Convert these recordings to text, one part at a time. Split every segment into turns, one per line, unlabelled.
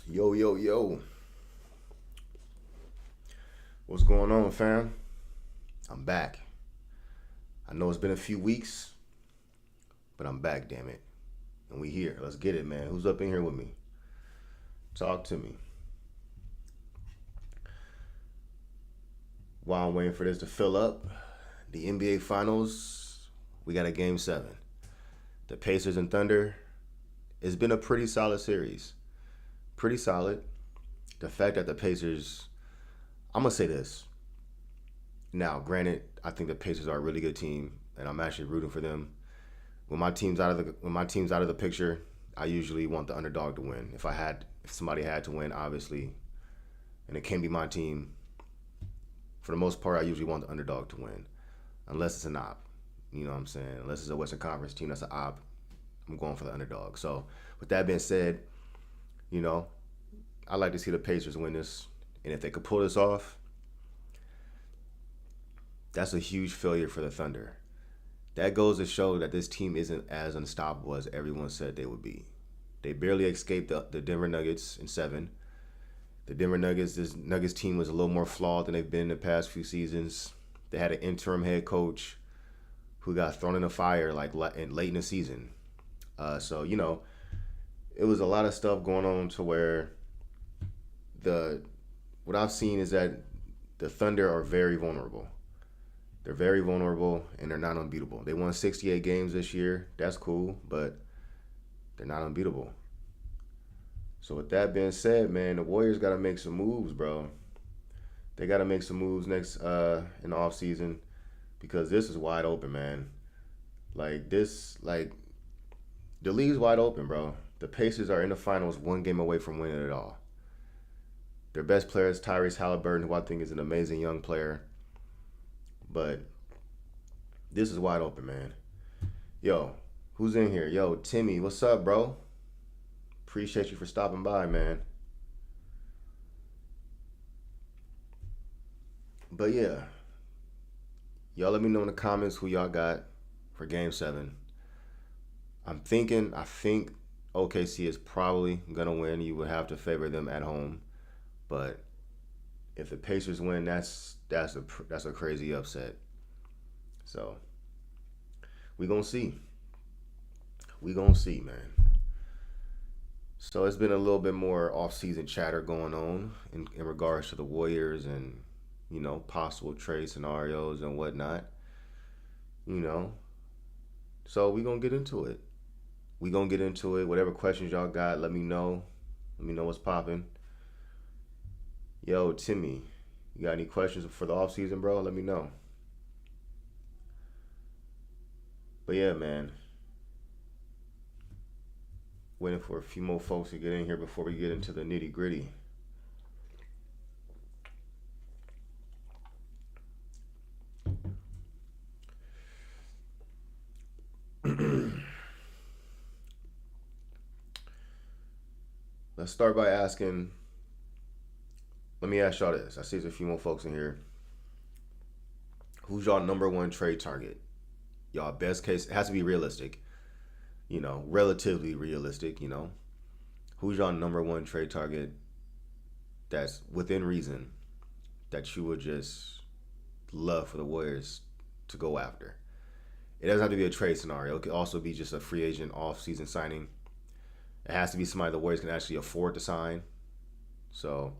Yo, yo, yo. What's going on, fam? I'm back. I know it's been a few weeks, but I'm back, damn it. And we here. Let's get it, man. Who's up in here with me? Talk to me. While I'm waiting for this to fill up, the NBA Finals, we got a game seven. The Pacers and Thunder, it's been a pretty solid series. Pretty solid. The fact that the Pacers, I'm going to say this. Now, granted, I think the Pacers are a really good team, and I'm actually rooting for them. When my team's out of the picture, I usually want the underdog to win. If somebody had to win, obviously, and it can't be my team. For the most part, I usually want the underdog to win, unless it's an op. You know what I'm saying? Unless it's a Western Conference team that's an op, I'm going for the underdog. So, with that being said, you know, I like to see the Pacers win this, and if they could pull this off, that's a huge failure for the Thunder. That goes to show that this team isn't as unstoppable as everyone said they would be. They barely escaped the Denver Nuggets in seven. The Denver Nuggets, this Nuggets team was a little more flawed than they've been in the past few seasons. They had an interim head coach who got thrown in the fire like late in the season. So it was a lot of stuff going on to where the what I've seen is that the Thunder are very vulnerable. They're very vulnerable and they're not unbeatable. They won 68 games this year. That's cool, but they're not unbeatable. So with that being said, man, the Warriors got to make some moves, bro. They got to make some moves next in the offseason because this is wide open, man. The league's wide open, bro. The Pacers are in the finals, one game away from winning it all. Their best player is Tyrese Halliburton, who I think is an amazing young player. But this is wide open, man. Yo, who's in here? Yo, Timmy, what's up, bro? Appreciate you for stopping by, man. But yeah, y'all let me know in the comments who y'all got for game seven. I think OKC is probably gonna win. You would have to favor them at home, but if the Pacers win, that's a crazy upset. So we gonna see. We gonna see, man. So it's been a little bit more off-season chatter going on in regards to the Warriors and possible trade scenarios and whatnot. You know, so we gonna get into it. We gonna get into it. Whatever questions y'all got, let me know. Let me know what's popping. Yo, Timmy, you got any questions for the off season, bro? Let me know. But yeah, man, waiting for a few more folks to get in here before we get into the nitty gritty. Let's start by asking. Let me ask y'all this. I see there's a few more folks in here. Who's y'all number one trade target? Y'all best case, it has to be realistic. Relatively realistic. Who's y'all number one trade target that's within reason that you would just love for the Warriors to go after? It doesn't have to be a trade scenario. It could also be just a free agent off-season signing. It has to be somebody the Warriors can actually afford to sign. So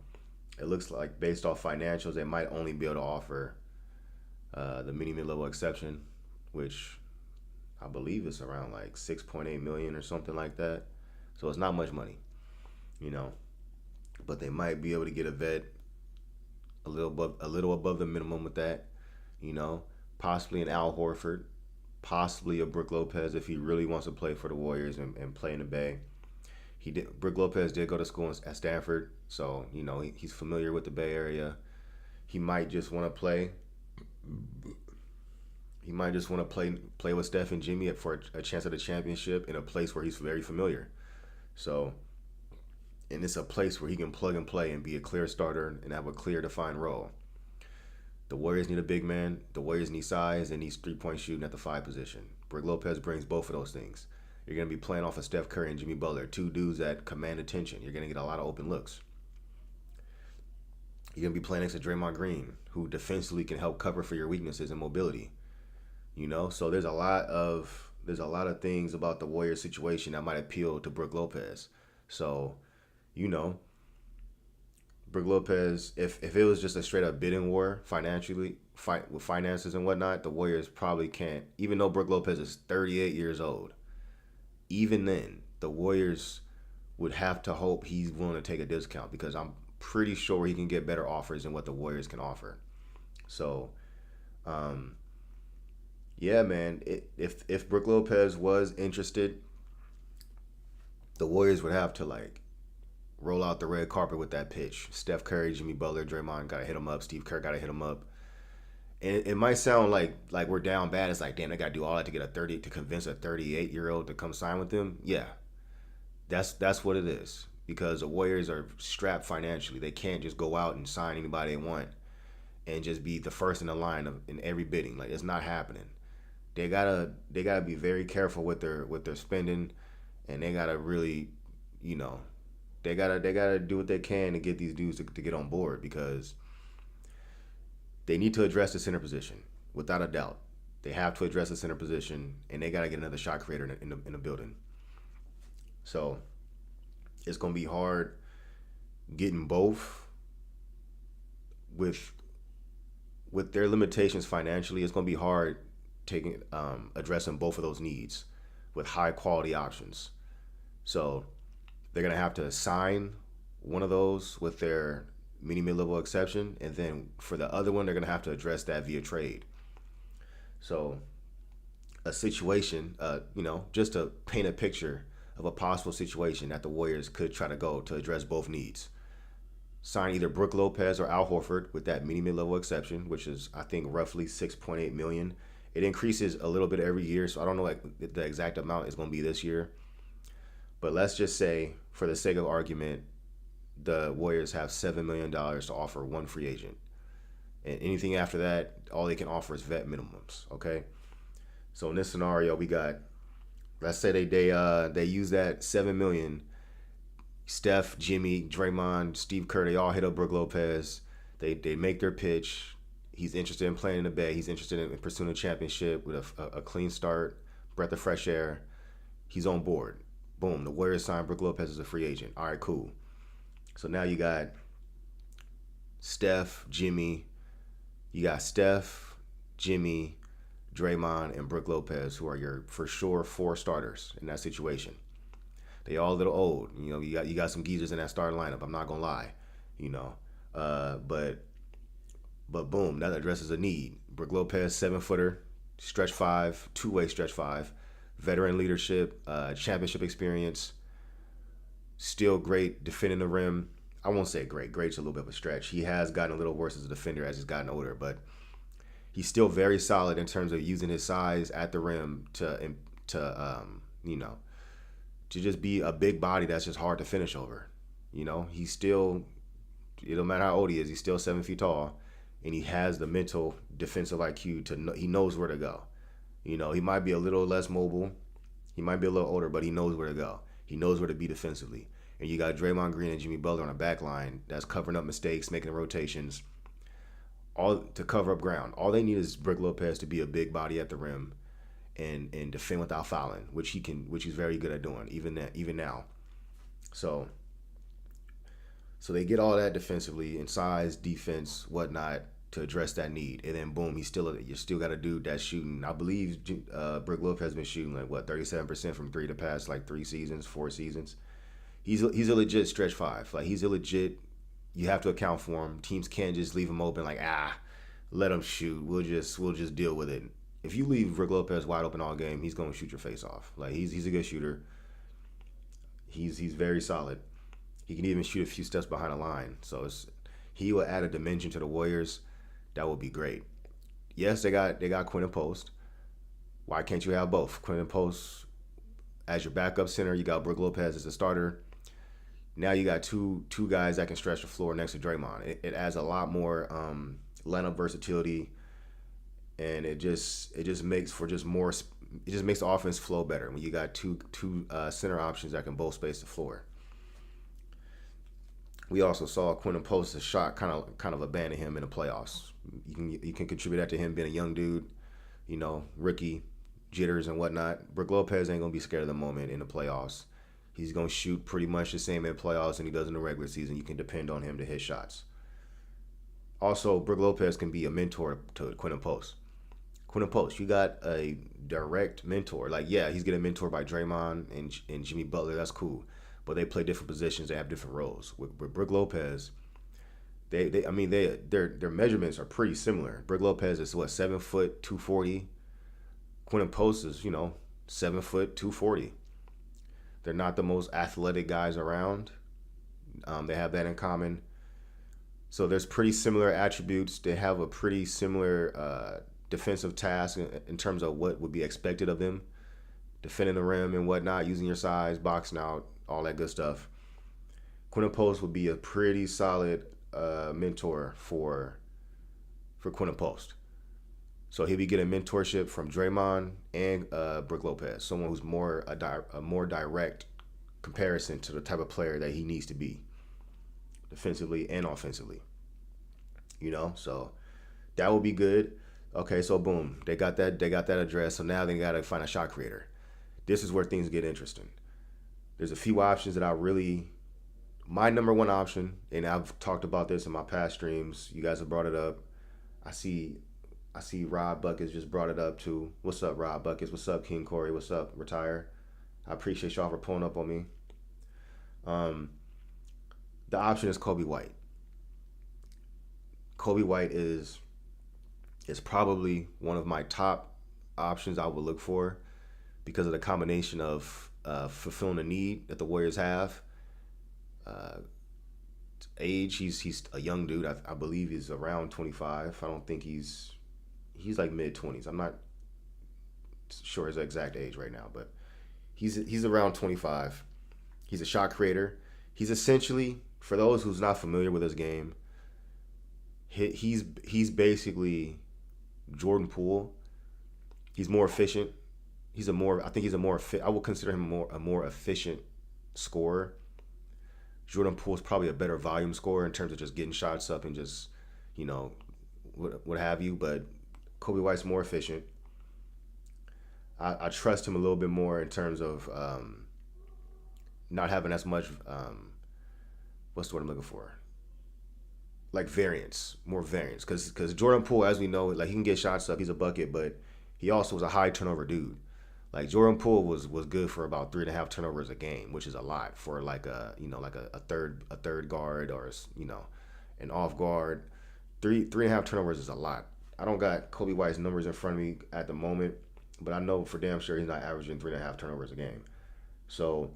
it looks like based off financials, they might only be able to offer the mini mid-level exception, which I believe is around like 6.8 million or something like that. So it's not much money, you know. But they might be able to get a vet a little above the minimum with that, you know. Possibly an Al Horford, possibly a Brook Lopez if he really wants to play for the Warriors and play in the Bay. Brook Lopez did go to school at Stanford, so he's familiar with the Bay Area. He might just want to play. He might just want to play with Steph and Jimmy for a chance at a championship in a place where he's very familiar. So, and it's a place where he can plug and play and be a clear starter and have a clear defined role. The Warriors need a big man. The Warriors need size and needs 3-point shooting at the 5 position. Brook Lopez brings both of those things. You're going to be playing off of Steph Curry and Jimmy Butler, two dudes that command attention. You're going to get a lot of open looks. You're going to be playing next to Draymond Green, who defensively can help cover for your weaknesses and mobility. So there's a lot of things about the Warriors situation that might appeal to Brook Lopez. So, Brook Lopez, if it was just a straight up bidding war financially, with finances and whatnot, the Warriors probably can't. Even though Brook Lopez is 38 years old, even then, the Warriors would have to hope he's willing to take a discount, because I'm pretty sure he can get better offers than what the Warriors can offer. So, yeah, man, if Brook Lopez was interested, the Warriors would have to roll out the red carpet with that pitch. Steph Curry, Jimmy Butler, Draymond gotta hit him up. Steve Kerr gotta hit him up. And it might sound like we're down bad. It's like, damn, they gotta do all that to convince a 38-year-old to come sign with them. Yeah, that's what it is. Because the Warriors are strapped financially. They can't just go out and sign anybody they want and just be the first in the line in every bidding. It's not happening. They gotta be very careful with their spending, and they gotta really, they gotta do what they can to get these dudes to get on board, because they need to address the center position without a doubt. They have to address the center position, and they gotta get another shot creator in the building. So it's gonna be hard getting both with their limitations financially. It's gonna be hard addressing both of those needs with high quality options. So they're gonna have to sign one of those with their mid-level exception, and then for the other one, they're gonna have to address that via trade. So a situation, just to paint a picture of a possible situation that the Warriors could try to go to address both needs. Sign either Brook Lopez or Al Horford with that mid-level exception, which is, I think, roughly $6.8 million. It increases a little bit every year, so I don't know the exact amount is going to be this year. But let's just say, for the sake of argument, the Warriors have $7 million to offer one free agent. And anything after that, all they can offer is vet minimums, okay? So in this scenario, we got, let's say they use that $7 million. Steph, Jimmy, Draymond, Steve Kerr, they all hit up Brook Lopez. They make their pitch. He's interested in playing in the Bay. He's interested in pursuing a championship with a clean start, breath of fresh air. He's on board. Boom, the Warriors signed Brook Lopez as a free agent. All right, cool. So now you got Steph, Jimmy. You got Steph, Jimmy, Draymond, and Brook Lopez, who are your, for sure, 4 starters in that situation. They all a little old. You got some geezers in that starting lineup. I'm not gonna lie. But boom, that addresses a need. Brook Lopez, 7-footer, stretch 5, two-way stretch 5, veteran leadership, championship experience, still great defending the rim. I won't say great. Great's a little bit of a stretch. He has gotten a little worse as a defender as he's gotten older, but he's still very solid in terms of using his size at the rim to just be a big body that's just hard to finish over. He's still, it don't matter how old he is, he's still 7 feet tall, and he has the mental defensive IQ to know, he knows where to go. He might be a little less mobile, he might be a little older, but he knows where to go. He knows where to be defensively. And you got Draymond Green and Jimmy Butler on a back line that's covering up mistakes, making rotations, all to cover up ground. All they need is Brook Lopez to be a big body at the rim and defend without fouling, which he's very good at doing, even now. So they get all that defensively in size, defense, whatnot, to address that need. And then boom, you still got a dude that's shooting. I believe Brook Lopez has been shooting 37% from 3 the past 4 seasons. He's a legit stretch 5. He's a legit. You have to account for him. Teams can't just leave him open let him shoot. We'll just deal with it. If you leave Brook Lopez wide open all game, he's gonna shoot your face off. He's a good shooter. He's very solid. He can even shoot a few steps behind the line. So he will add a dimension to the Warriors. That would be great. Yes, they got Quentin Post. Why can't you have both? Quentin Post as your backup center. You got Brook Lopez as a starter. Now you got two guys that can stretch the floor next to Draymond. It adds a lot more lineup versatility, and it just makes for just more it just makes the offense flow better when you got two center options that can both space the floor. We also saw Quinton Post's shot kind of abandon him in the playoffs. You can contribute that to him being a young dude, rookie, jitters and whatnot. Brook Lopez ain't gonna be scared of the moment in the playoffs. He's gonna shoot pretty much the same in the playoffs than he does in the regular season. You can depend on him to hit shots. Also, Brook Lopez can be a mentor to Quinton Post. Quinton Post, you got a direct mentor. Like, yeah, he's getting mentored by Draymond and Jimmy Butler. That's cool, but they play different positions. They have different roles. With Brook Lopez, their measurements are pretty similar. Brook Lopez is what, 7 foot 240. Quinton Post is 7 foot 240. They're not the most athletic guys around. They have that in common. So there's pretty similar attributes. They have a pretty similar defensive task in terms of what would be expected of them, defending the rim and whatnot, using your size, boxing out, all that good stuff. Quinton Post would be a pretty solid mentor for Quinton Post. So he'll be getting mentorship from Draymond and Brook Lopez, someone who's a more direct comparison to the type of player that he needs to be, defensively and offensively. So that would be good. Okay, so boom, they got that addressed. So now they got to find a shot creator. This is where things get interesting. There's a few options that my number one option, and I've talked about this in my past streams. You guys have brought it up. I see Rob Buckets just brought it up too. What's up, Rob Buckets? What's up, King Corey? What's up, Retire? I appreciate y'all for pulling up on me. The option is Kobe White. Kobe White is probably one of my top options I would look for because of the combination of fulfilling a need that the Warriors have. Age, he's a young dude. I believe he's around 25. I don't think he's like mid-20s. I'm not sure his exact age right now, but he's around 25. He's a shot creator. He's essentially, for those who's not familiar with his game, he's basically Jordan Poole. He's more efficient. I would consider him a more efficient scorer. Jordan Poole is probably a better volume scorer in terms of just getting shots up and just, what have you. But Kobe White's more efficient. I trust him a little bit more in terms of not having as much, what's the word I'm looking for? Like more variance. Because Jordan Poole, as we know, like he can get shots up, he's a bucket, but he also was a high turnover dude. Like Jordan Poole was good for about 3.5 turnovers a game, which is a lot for like a third guard or an off guard. 3.5 turnovers is a lot. I don't got Kobe White's numbers in front of me at the moment, but I know for damn sure he's not averaging 3.5 turnovers a game. So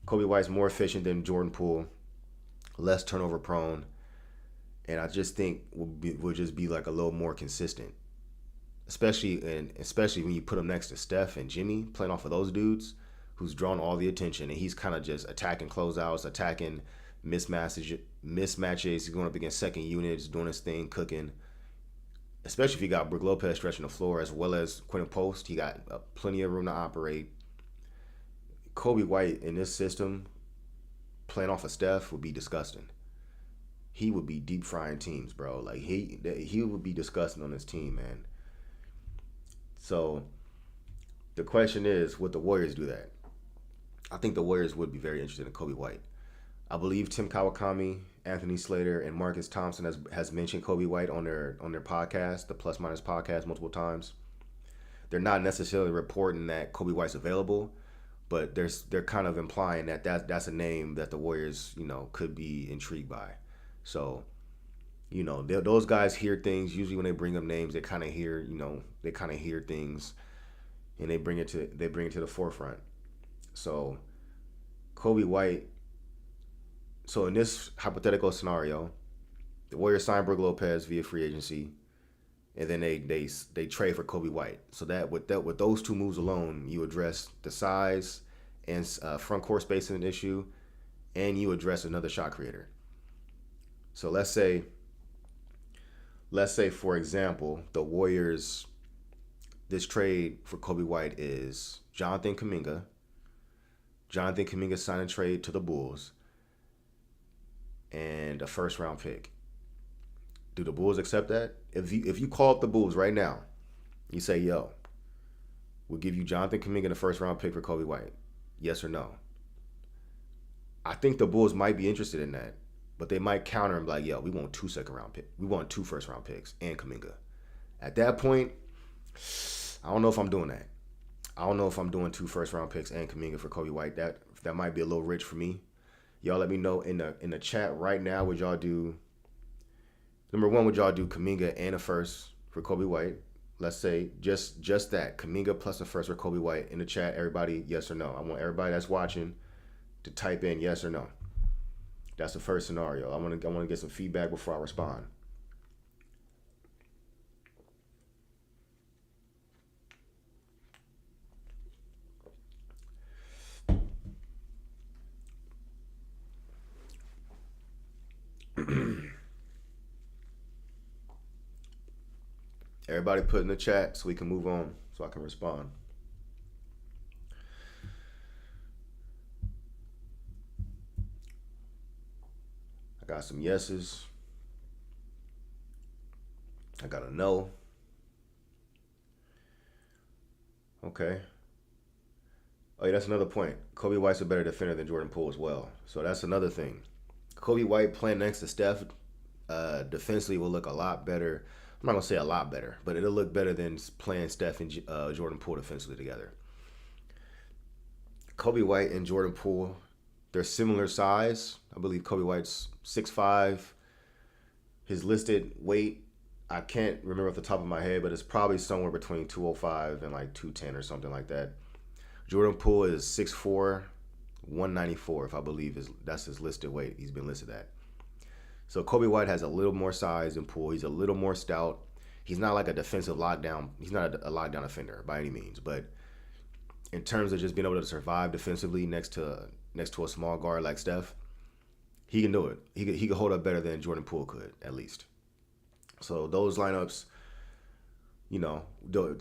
Kobe White's more efficient than Jordan Poole, less turnover prone, and I just think will just be like a little more consistent. Especially when you put him next to Steph and Jimmy, playing off of those dudes, who's drawn all the attention, and he's kind of just attacking closeouts, attacking mismatches. He's going up against second units, doing his thing, cooking. Especially if you got Brook Lopez stretching the floor as well as Quinton Post, he got plenty of room to operate. Kobe White in this system, playing off of Steph, would be disgusting. He would be deep frying teams, bro. Like he would be disgusting on this team, man. So the question is, would the Warriors do that? I think the Warriors would be very interested in Kobe White. I believe Tim Kawakami, Anthony Slater, and Marcus Thompson has mentioned Kobe White on their podcast, the Plus Minus podcast, multiple times. They're not necessarily reporting that Kobe White's available, but they're kind of implying that that's a name that the Warriors could be intrigued by. So those guys hear things. Usually when they bring up names, they kind of hear things, and they bring it to the forefront. So Kobe White. So in this hypothetical scenario, the Warriors sign Brook Lopez via free agency, and then they trade for Kobe White. So that with those two moves alone, you address the size and front court spacing issue, and you address another shot creator. So let's say for example, the Warriors this trade for Kobe White is Jonathan Kuminga. Jonathan Kuminga signed a trade to the Bulls and a first round pick. Do the Bulls accept that? If you call up the Bulls right now, you say, yo, we'll give you Jonathan Kuminga and a first round pick for Kobe White. Yes or no? I think the Bulls might be interested in that, but they might counter and be like, yo, we want 2 second round picks. We want 2 first round picks and Kuminga. At that point, I don't know if I'm doing that. I don't know if I'm doing 2 first round picks and Kuminga for Kobe White. That might be a little rich for me. Y'all let me know in the chat right now. Would y'all do, number one, would y'all do Kuminga and a first for Kobe White? Let's say just that, Kuminga plus a first for Kobe White. In the chat, everybody, yes or no. I want everybody that's watching to type in yes or no. That's the first scenario. I want to get some feedback before I respond. Everybody put in the chat so we can move on, so I can respond. I got some yeses. I got a no. Okay. Oh, yeah, that's another point. Kobe White's a better defender than Jordan Poole as well. So that's another thing. Kobe White playing next to Steph defensively will look a lot better. I'm not going to say a lot better, but it'll look better than playing Steph and Jordan Poole defensively together. Kobe White and Jordan Poole, they're similar size. I believe Kobe White's 6'5". His listed weight, I can't remember off the top of my head, but it's probably somewhere between 205 and like 210 or something like that. Jordan Poole is 6'4", 194, if I believe that's his listed weight. He's been listed at. So Kobe White has a little more size than Poole. He's a little more stout. He's not like a defensive lockdown. He's not a lockdown defender by any means. But in terms of just being able to survive defensively next to a small guard like Steph, he can do it. He could hold up better than Jordan Poole could, at least. So those lineups, you know,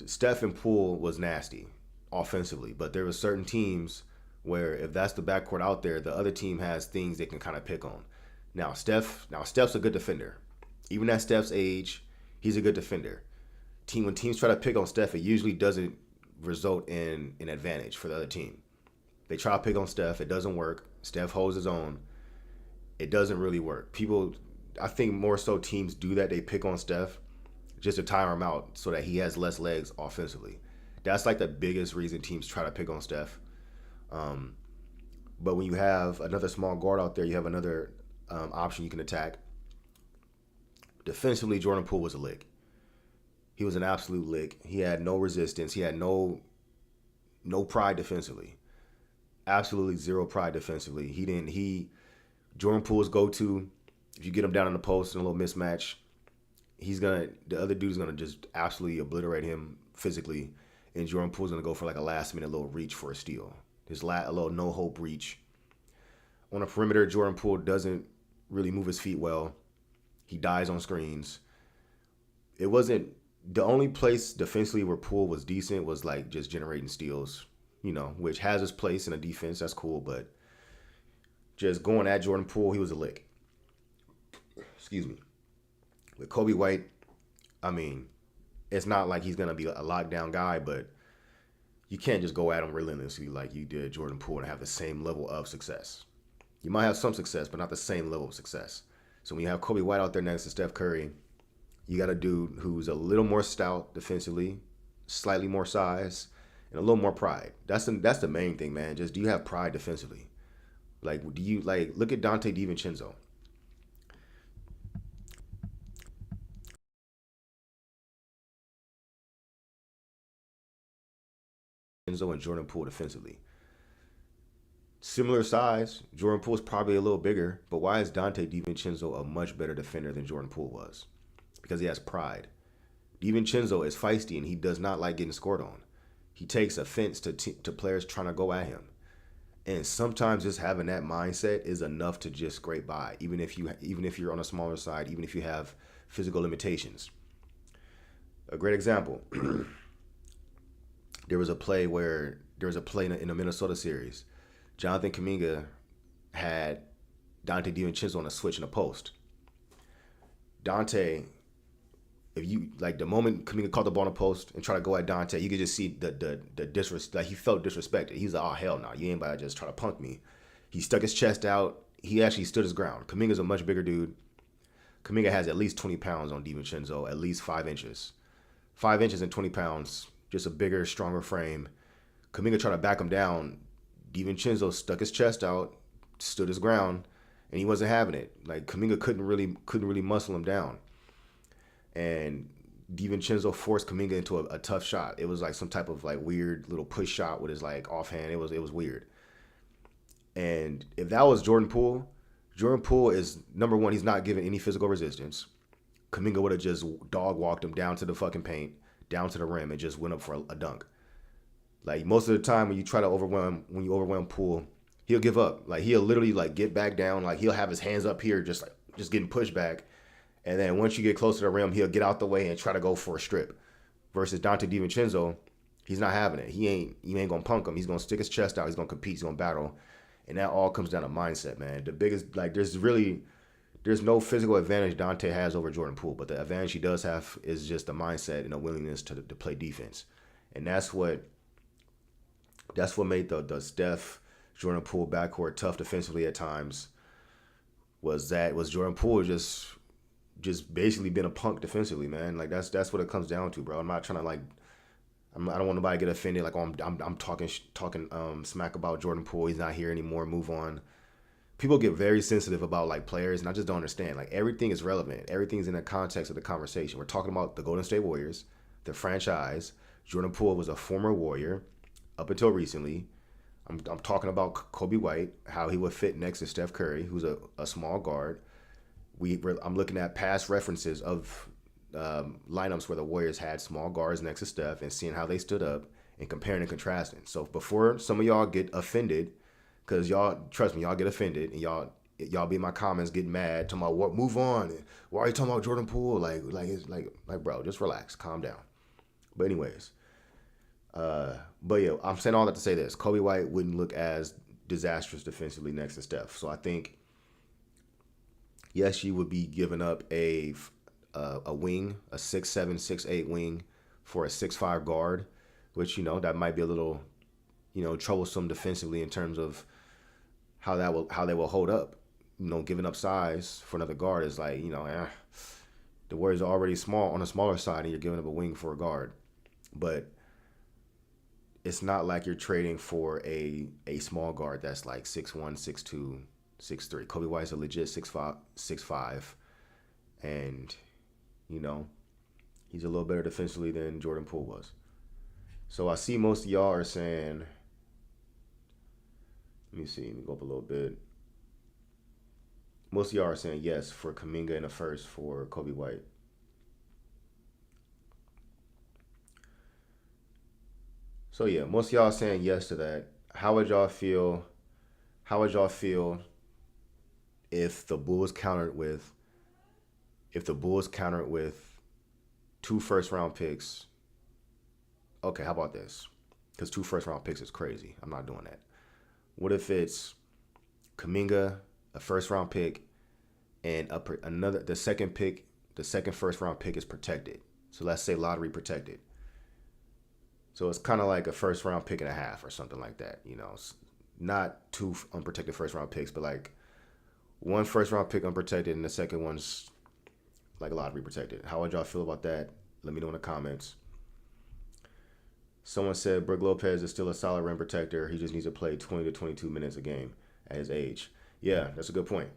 Steph and Poole was nasty offensively, but there were certain teams where if that's the backcourt out there, the other team has things they can kind of pick on. Now Steph's a good defender. Even at Steph's age, he's a good defender. When teams try to pick on Steph, it usually doesn't result in an advantage for the other team. They try to pick on Steph, it doesn't work. Steph holds his own. It doesn't really work. I think more so teams do that. They pick on Steph just to tire him out so that he has less legs offensively. That's like the biggest reason teams try to pick on Steph. But when you have another small guard out there, you have another option you can attack. Defensively, Jordan Poole was a lick. He was an absolute lick. He had no resistance. He had no pride defensively. Absolutely zero pride defensively. Jordan Poole's go-to, if you get him down in the post in a little mismatch, the other dude's gonna just absolutely obliterate him physically, and Jordan Poole's gonna go for like a last-minute little reach for a steal. A little no-hope reach. On the perimeter, Jordan Poole doesn't really move his feet well. He dies on screens. It wasn't the only place defensively where Poole was decent was like just generating steals, which has its place in a defense. That's cool, but just going at Jordan Poole, he was a lick. Excuse me. With Kobe White, I mean, it's not like he's going to be a lockdown guy, but you can't just go at him relentlessly like you did Jordan Poole and have the same level of success. You might have some success, but not the same level of success. So when you have Kobe White out there next to Steph Curry, you got a dude who's a little more stout defensively, slightly more size, and a little more pride. That's the main thing, man. Just do you have pride defensively? Like, look at Dante DiVincenzo. And Jordan Poole defensively. Similar size. Jordan Poole's probably a little bigger, but why is Dante DiVincenzo a much better defender than Jordan Poole was? Because he has pride. DiVincenzo is feisty and he does not like getting scored on. He takes offense to players trying to go at him. And sometimes just having that mindset is enough to just scrape by, even if you're on a smaller side, even if you have physical limitations. A great example. There was a play in the Minnesota series. Jonathan Kuminga had Dante DiVincenzo on a switch in a post. Dante, if you like the moment Kuminga caught the ball on the post and tried to go at Dante, you could just see the disrespect. Like he felt disrespected. He's like, oh hell no, you ain't about to just try to punk me. He stuck his chest out. He actually stood his ground. Kuminga's a much bigger dude. Kuminga has at least 20 pounds on DiVincenzo, at least 5 inches. 5 inches and 20 pounds, just a bigger, stronger frame. Kuminga tried to back him down. DiVincenzo stuck his chest out, stood his ground, and he wasn't having it. Like Kuminga couldn't really muscle him down. And DiVincenzo forced Kuminga into a tough shot. It was like some type of like weird little push shot with his like offhand. It was weird. And if that was Jordan Poole is number one. He's not giving any physical resistance. Kuminga would have just dog walked him down to the fucking paint, down to the rim, and just went up for a dunk. Like most of the time when you overwhelm Poole, he'll give up. Like he'll literally like get back down. Like he'll have his hands up here, just getting pushed back. And then once you get close to the rim, he'll get out the way and try to go for a strip. Versus Dante DiVincenzo, he's not having it. He ain't gonna punk him. He's gonna stick his chest out. He's gonna compete. He's gonna battle. And that all comes down to mindset, man. The biggest, like, there's no physical advantage Dante has over Jordan Poole, but the advantage he does have is just the mindset and the willingness to play defense. And that's what made the Steph Jordan Poole backcourt tough defensively at times. Was Jordan Poole just basically been a punk defensively, man. Like that's what it comes down to, bro. I'm not trying to like. I don't want nobody to get offended. Like, oh, I'm talking smack about Jordan Poole. He's not here anymore. Move on. People get very sensitive about like players, and I just don't understand. Like everything is relevant. Everything's in the context of the conversation. We're talking about the Golden State Warriors, the franchise. Jordan Poole was a former Warrior up until recently. I'm talking about Kobe White, how he would fit next to Steph Curry, who's a small guard. I'm looking at past references of lineups where the Warriors had small guards next to Steph and seeing how they stood up and comparing and contrasting. So before some of y'all get offended, because y'all, trust me, y'all get offended and y'all be in my comments getting mad, talking about what, move on. Why are you talking about Jordan Poole? Like bro, just relax, calm down. But anyways, but yeah, I'm saying all that to say this: Kobe White wouldn't look as disastrous defensively next to Steph. So I think, yes, you would be giving up a wing, a 6'7", 6'8" wing for a 6'5" guard, which, that might be a little, troublesome defensively in terms of how they will hold up. Giving up size for another guard is like, the Warriors are already small on the smaller side and you're giving up a wing for a guard. But it's not like you're trading for a small guard that's like 6'1", 6'2", 6'3". Kobe White's a legit 6'5", and he's a little better defensively than Jordan Poole was. So I see most of y'all are saying, let me go up a little bit. Most of y'all are saying yes for Kuminga in the first for Kobe White. So yeah, most of y'all are saying yes to that. How would y'all feel if the Bulls countered with 2 first-round picks? Okay, how about this? Because 2 first-round picks is crazy. I'm not doing that. What if it's Kuminga, a first-round pick, and the second first-round pick is protected. So let's say lottery protected. So it's kind of like a first-round pick and a half or something like that. It's not 2 unprotected first-round picks, but like 1 first-round pick unprotected and the second one's like a lottery protected. How would y'all feel about that? Let me know in the comments. Someone said Brook Lopez is still a solid rim protector. He just needs to play 20 to 22 minutes a game at his age. Yeah, that's a good point.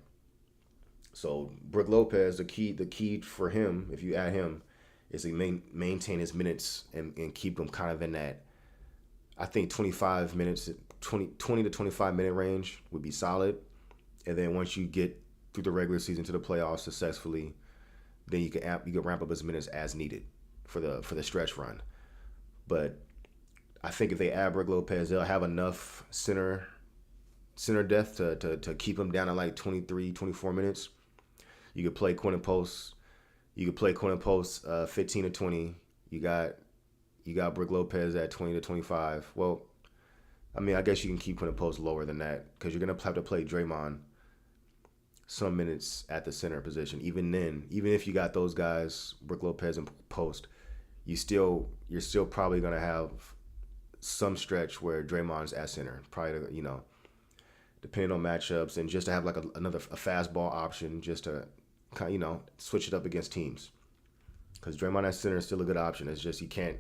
So Brook Lopez, the key for him, if you add him, is to maintain his minutes and keep him kind of in that, I think 25 minutes, 20 to 25 minute range would be solid. And then once you get through the regular season to the playoffs successfully, then you can ramp up his minutes as needed for the stretch run. But I think if they add Brook Lopez, they'll have enough center depth to keep him down at like 23, 24 minutes. You could play corner post. 15 to 20. You got You got Brook Lopez at 20 to 25. Well, I mean, I guess you can keep Quinton Post lower than that because you're gonna have to play Draymond some minutes at the center position. Even then, even if you got those guys, Brook Lopez and Post, you're still probably gonna have some stretch where Draymond's at center. Probably, depending on matchups and just to have like a fastball option just to switch it up against teams. Because Draymond at center is still a good option. It's just you can't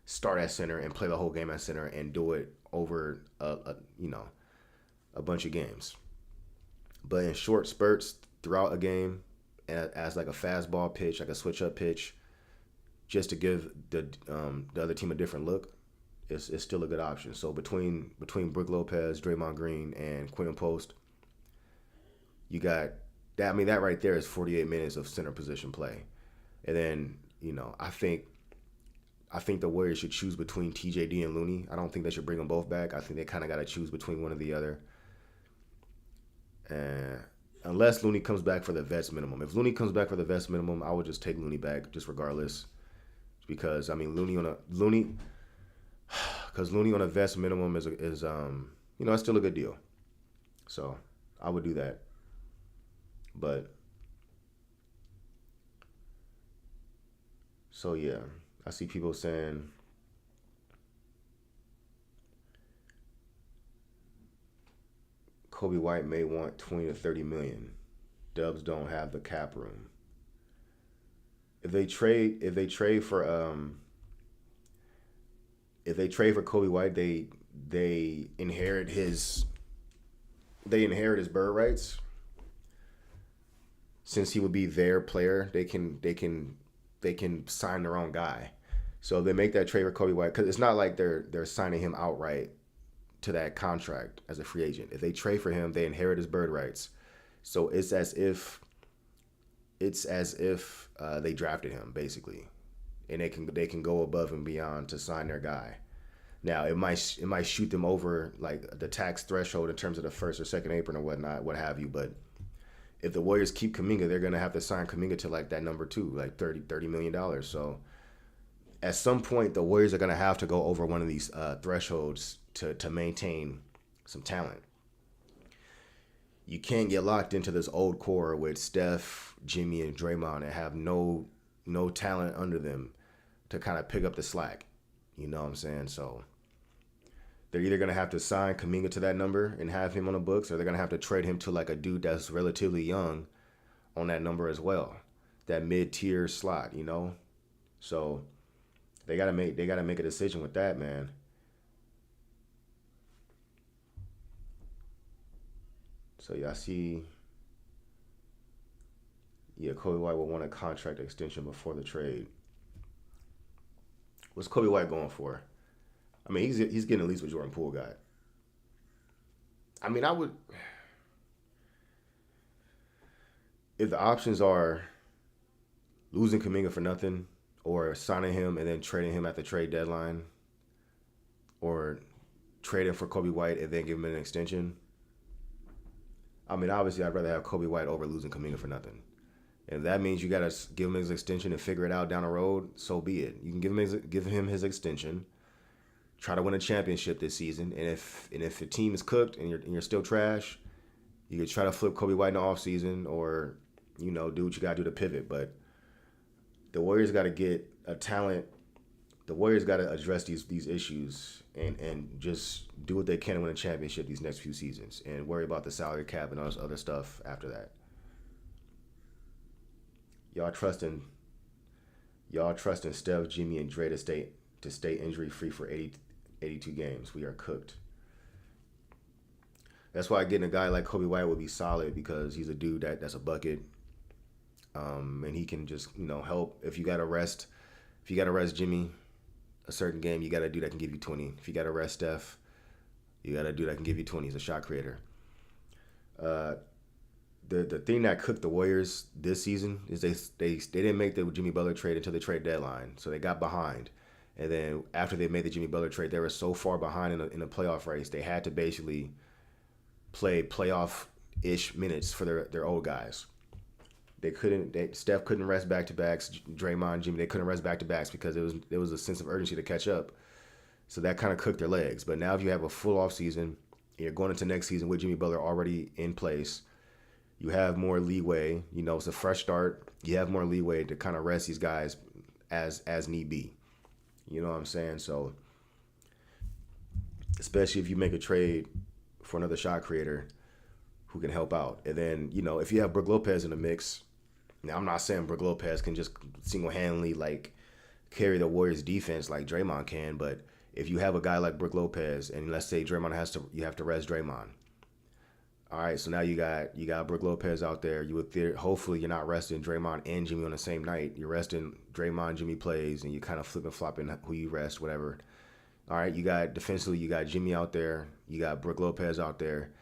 start at center and play the whole game at center and do it over a bunch of games. But in short spurts throughout a game, as like a fastball pitch, like a switch up pitch, just to give the other team a different look, it's still a good option. So between Brook Lopez, Draymond Green, and Quinton Post, you got that. I mean, that right there is 48 minutes of center position play. And then, I think the Warriors should choose between TJD and Looney. I don't think they should bring them both back. I think they kind of got to choose between one or the other. Unless Looney comes back for the vets minimum. If Looney comes back for the vets minimum, I would just take Looney back just regardless. Because, I mean, Looney on a vets minimum is it's still a good deal. So I would do that. But so yeah, I see people saying Kobe White may want 20 to 30 million. Dubs don't have the cap room. If they trade for Kobe White, they inherit his bird rights. Since he would be their player, they can sign their own guy. So if they make that trade for Kobe White, because it's not like they're signing him outright to that contract as a free agent. If they trade for him, they inherit his bird rights. So it's as if they drafted him basically, and they can go above and beyond to sign their guy. Now it might shoot them over like the tax threshold in terms of the first or second apron or whatnot, what have you. But if the Warriors keep Kuminga, they're gonna have to sign Kuminga to like that number two, like $30 million. So at some point, the Warriors are gonna have to go over one of these thresholds to maintain some talent. You can't get locked into this old core with Steph, Jimmy, and Draymond and have no talent under them to kind of pick up the slack. You know what I'm saying? So they're either going to have to sign Kuminga to that number and have him on the books, or they're going to have to trade him to like a dude that's relatively young on that number as well, that mid-tier slot, So they got to make a decision with that, man. So yeah, I see. Yeah, Kobe White will want a contract extension before the trade. What's Kobe White going for? I mean, he's getting at least what Jordan Poole got. I mean, I would. If the options are losing Kuminga for nothing, or signing him and then trading him at the trade deadline, or trading for Kobe White and then give him an extension. I mean, obviously, I'd rather have Kobe White over losing Kuminga for nothing. If that means you got to give him his extension and figure it out down the road, so be it. You can give him his extension, try to win a championship this season, and if the team is cooked and you're still trash, you could try to flip Kobe White in the offseason or do what you got to do to pivot. But the Warriors got to get a talent. The Warriors got to address these issues and just do what they can to win a championship these next few seasons and worry about the salary cap and all this other stuff after that. Y'all trusting Steph, Jimmy, and Dre to stay injury free for 82 games. We are cooked. That's why getting a guy like Kobe White would be solid, because he's a dude that's a bucket. And he can just, help. If you gotta rest Jimmy a certain game, you got a dude that can give you 20. If you got to rest Steph, you got a dude that can give you 20. He's a shot creator. The thing that cooked the Warriors this season is they didn't make the Jimmy Butler trade until the trade deadline, so they got behind. And then after they made the Jimmy Butler trade, they were so far behind in the playoff race, they had to basically play playoff-ish minutes for their old guys. Steph couldn't rest back to backs. Draymond, Jimmy, they couldn't rest back to backs because there was a sense of urgency to catch up. So that kind of cooked their legs. But now if you have a full off season, you're going into next season with Jimmy Butler already in place. You have more leeway. You know, it's a fresh start. You have more leeway to kind of rest these guys as need be. You know what I'm saying? So, especially if you make a trade for another shot creator who can help out. And then, you know, if you have Brook Lopez in the mix, now I'm not saying Brook Lopez can just single-handedly, like, carry the Warriors defense like Draymond can, but if you have a guy like Brook Lopez and let's say you have to rest Draymond. All right, so now you got Brook Lopez out there. Hopefully you're not resting Draymond and Jimmy on the same night. You're resting Draymond, Jimmy plays, and you kind of flipping flopping who you rest, whatever. All right, you got defensively, you got Jimmy out there, you got Brook Lopez out there.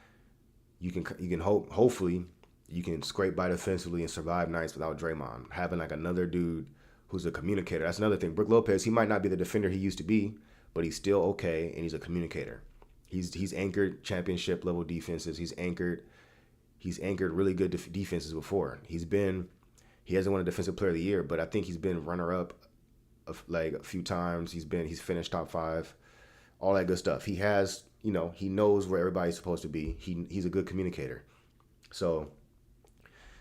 You can hopefully you can scrape by defensively and survive nights without Draymond. Having like another dude who's a communicator. That's another thing. Brook Lopez, he might not be the defender he used to be, but he's still okay and he's a communicator. He's anchored championship level defenses. He's anchored really good defenses before. He hasn't won a defensive player of the year, but I think he's been runner up like a few times. He's finished top 5, all that good stuff. He has, you know, he knows where everybody's supposed to be. He's a good communicator. So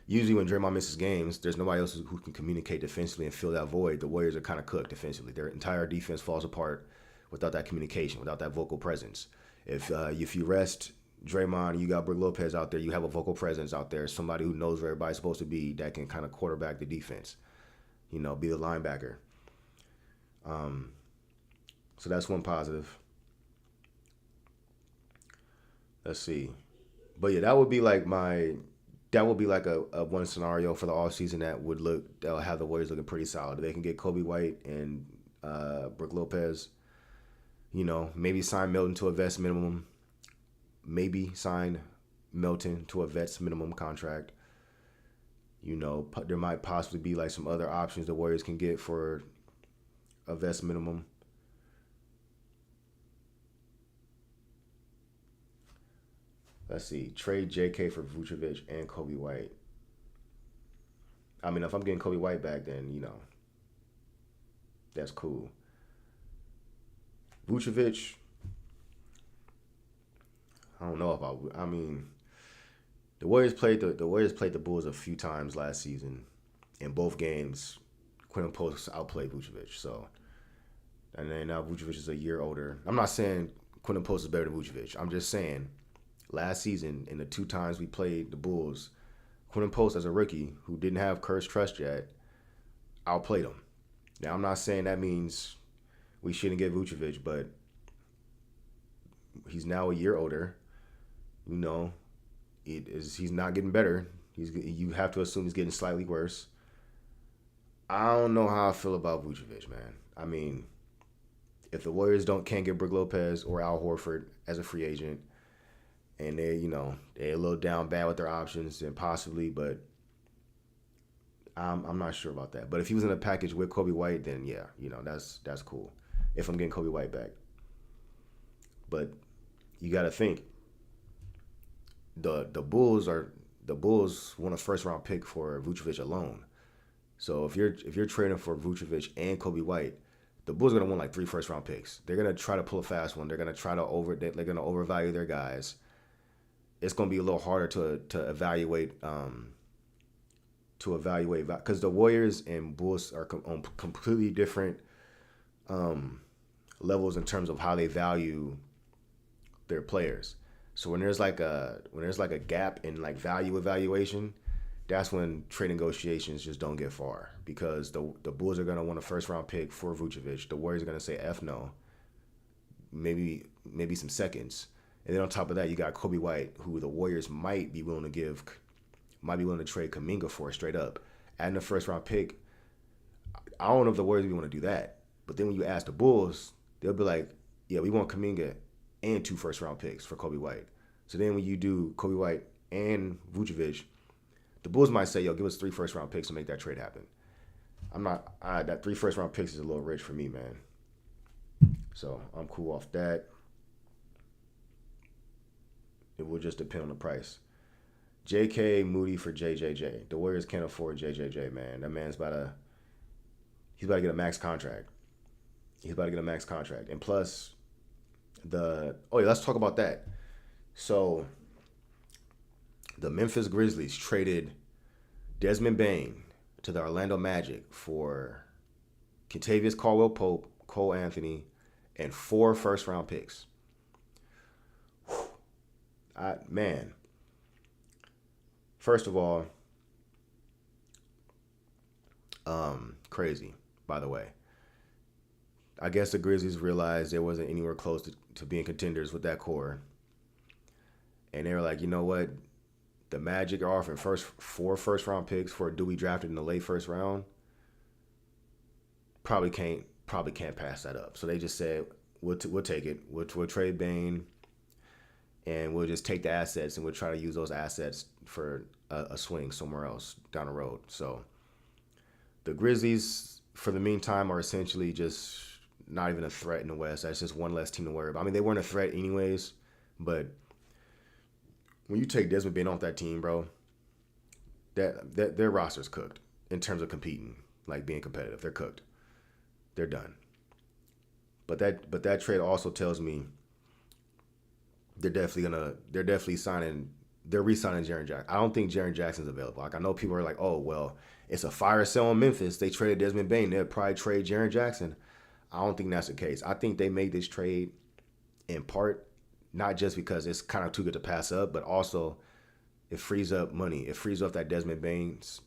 usually when Draymond misses games, there's nobody else who can communicate defensively and fill that void. The Warriors are kind of cooked defensively. Their entire defense falls apart without that communication, without that vocal presence. If you rest Draymond, you got Brook Lopez out there, you have a vocal presence out there, somebody who knows where everybody's supposed to be that can kind of quarterback the defense, you know, be the linebacker. So that's one positive. Let's see. But yeah, that would be like a one scenario for the offseason that'll have the Warriors looking pretty solid. They can get Kobe White and Brook Lopez. You know, maybe sign Milton to a vets minimum. Maybe sign Milton to a vets minimum contract. You know, there might possibly be like some other options the Warriors can get for a vets minimum. Let's see. Trade JK for Vucevic and Kobe White. I mean, if I'm getting Kobe White back, then, you know, that's cool. Vucevic, I don't know I mean, the Warriors played the Bulls a few times last season. In both games, Quinton Post outplayed Vucevic. So, and then now Vucevic is a year older. I'm not saying Quinton Post is better than Vucevic. I'm just saying last season, in the 2 times we played the Bulls, Quinton Post as a rookie who didn't have Kerr's trust yet, outplayed him. Now, I'm not saying that means we shouldn't get Vucevic, but he's now a year older. You know, he's not getting better. You have to assume he's getting slightly worse. I don't know how I feel about Vucevic, man. I mean, if the Warriors can't get Brook Lopez or Al Horford as a free agent, and they're a little down bad with their options, then possibly, but I'm not sure about that. But if he was in a package with Kobe White, then yeah, you know, that's cool. If I'm getting Kobe White back. But you got to think the Bulls want a first round pick for Vucevic alone. So if you're trading for Vucevic and Kobe White, the Bulls are gonna want like 3 first round picks. They're gonna try to pull a fast one. They're gonna overvalue their guys. It's gonna be a little harder to evaluate because the Warriors and Bulls are on completely different levels in terms of how they value their players. So when there's like a gap in like value evaluation, that's when trade negotiations just don't get far, because the Bulls are gonna want a first round pick for Vucevic. The Warriors are gonna say F no. Maybe some seconds. And then on top of that, you got Kobe White, who the Warriors might be willing to trade Kuminga for straight up. Adding a first round pick, I don't know if the Warriors even want to do that. But then when you ask the Bulls, they'll be like, yeah, we want Kuminga and 2 first round picks for Kobe White. So then when you do Kobe White and Vucevic, the Bulls might say, yo, give us 3 first round picks to make that trade happen. That 3 first round picks is a little rich for me, man. So I'm cool off that. It will just depend on the price. J.K. Moody for JJJ. The Warriors can't afford JJJ, man. That man's he's about to get a max contract. He's about to get a max contract. And plus, oh yeah, let's talk about that. So, the Memphis Grizzlies traded Desmond Bane to the Orlando Magic for Kentavious Caldwell Pope, Cole Anthony, and 4 first round picks. Man, first of all, crazy, by the way. I guess the Grizzlies realized there wasn't anywhere close to being contenders with that core. And they were like, you know what? The Magic are offering 4 first round picks for a dude we drafted in the late first round. Probably can't pass that up. So they just said, we'll take it. We'll trade Bane, and we'll just take the assets, and we'll try to use those assets for a swing somewhere else down the road. So the Grizzlies, for the meantime, are essentially just not even a threat in the West. That's just one less team to worry about. I mean, they weren't a threat anyways, but when you take Desmond Bane off that team, bro, that their roster's cooked in terms of competing, like being competitive. They're cooked. They're done. But that trade also tells me they're re-signing Jaren Jackson. I don't think Jaren Jackson's available. Like, I know people are like, oh well, it's a fire sale in Memphis. They traded Desmond Bane. They'll probably trade Jaren Jackson. I don't think that's the case. I think they made this trade in part not just because it's kind of too good to pass up, but also it frees up money. It frees up that Desmond Bane's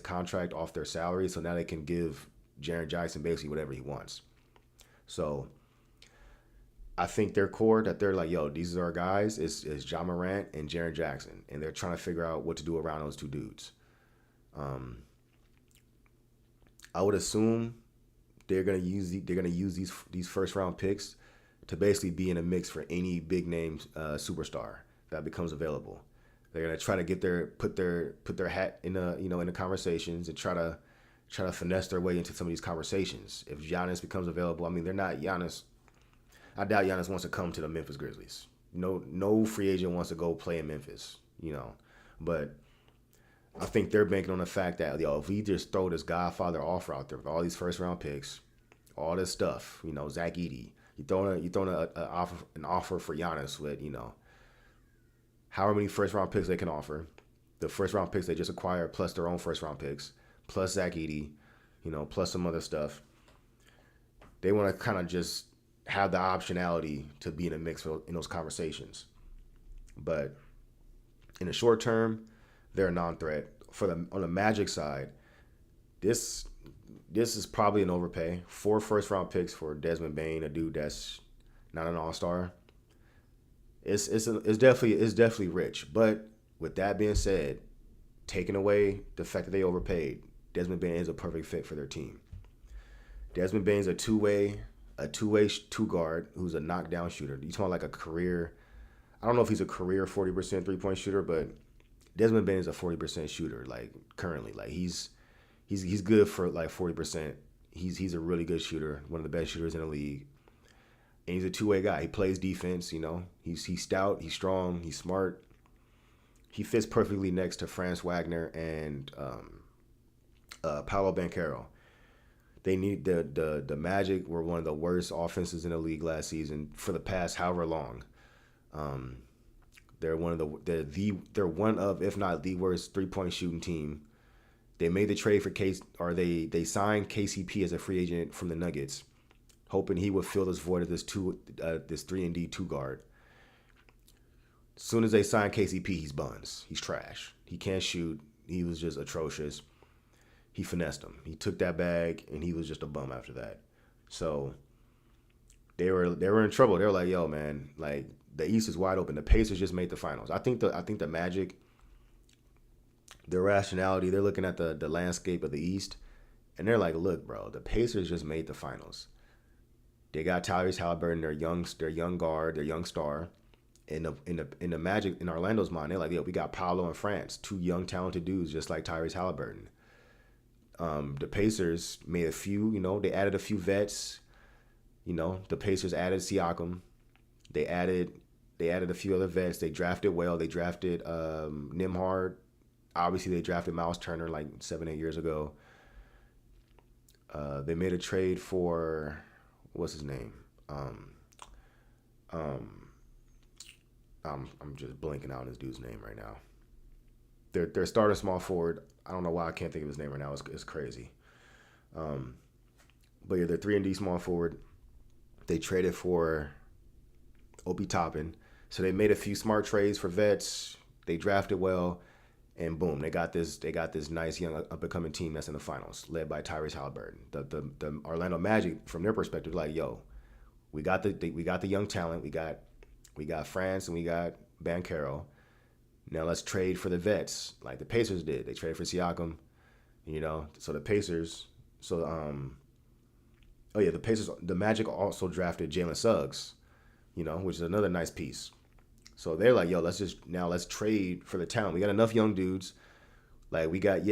contract off their salary, so now they can give Jaren Jackson basically whatever he wants. So I think their core that they're like, yo, these are our guys, is Ja Morant and Jaren Jackson, and they're trying to figure out what to do around those two dudes. I would assume they're gonna use these first round picks to basically be in a mix for any big name superstar that becomes available. They're gonna try to put their hat in the conversations and try to finesse their way into some of these conversations. If Giannis becomes available, I mean, they're not Giannis. I doubt Giannis wants to come to the Memphis Grizzlies. No free agent wants to go play in Memphis, But I think they're banking on the fact that, if we just throw this Godfather offer out there with all these first round picks, all this stuff, Zach Edey, you throwing an offer for Giannis with, however many first round picks they can offer, the first round picks they just acquired plus their own first round picks, plus Zach Edey, plus some other stuff. They want to kind of just have the optionality to be in a mix in those conversations. But in the short term, they're a non-threat. On the Magic side, this is probably an overpay. 4 first-round picks for Desmond Bane, a dude that's not an all-star. It's definitely rich. But with that being said, taking away the fact that they overpaid, Desmond Bane is a perfect fit for their team. Desmond Bane's a two-way two-guard who's a knockdown shooter. You talking like a career? I don't know if he's a career 40% three-point shooter, but Desmond Bane is a 40% shooter. Like currently, like he's good for like 40%. He's a really good shooter, one of the best shooters in the league, and he's a two-way guy. He plays defense. He's stout, he's strong, he's smart. He fits perfectly next to Franz Wagner and Paolo Banchero. They need the Magic were one of the worst offenses in the league last season for the past however long. They're one of if not the worst 3-point shooting team. They made the trade for they signed KCP as a free agent from the Nuggets, hoping he would fill this void of this 3-and-D 2-guard. As soon as they signed KCP, he's buns. He's trash. He can't shoot. He was just atrocious. He finessed him. He took that bag, and he was just a bum after that. So they were in trouble. They were like, "Yo, man, like the East is wide open. The Pacers just made the finals." I think the Magic, their rationality, they're looking at the landscape of the East, and they're like, "Look, bro, the Pacers just made the finals. They got Tyrese Halliburton, their young guard, their young star." In the Magic, in Orlando's mind, they're like, "Yo, we got Paolo and France, 2 young talented dudes just like Tyrese Halliburton." The Pacers made a few, they added a few vets. The Pacers added Siakam. They added They added a few other vets. They drafted well. They drafted Nimhard. Obviously, they drafted Miles Turner like 7, 8 years ago. They made a trade for what's his name? Um, I'm just blanking out on this dude's name right now. Their starting small forward. I don't know why I can't think of his name right now. It's crazy. But yeah, they're 3-and-D small forward. They traded for Obi Toppin. So they made a few smart trades for vets. They drafted well, and boom, they got this nice young up and coming team that's in the finals, led by Tyrese Halliburton. The Orlando Magic, from their perspective, like, yo, we got the young talent. We got France and we got Banchero. Now let's trade for the vets, like the Pacers did. They traded for Siakam, So the Pacers, the Magic also drafted Jalen Suggs, which is another nice piece. So they're like, yo, let's trade for the talent. We got enough young dudes. Like, we got,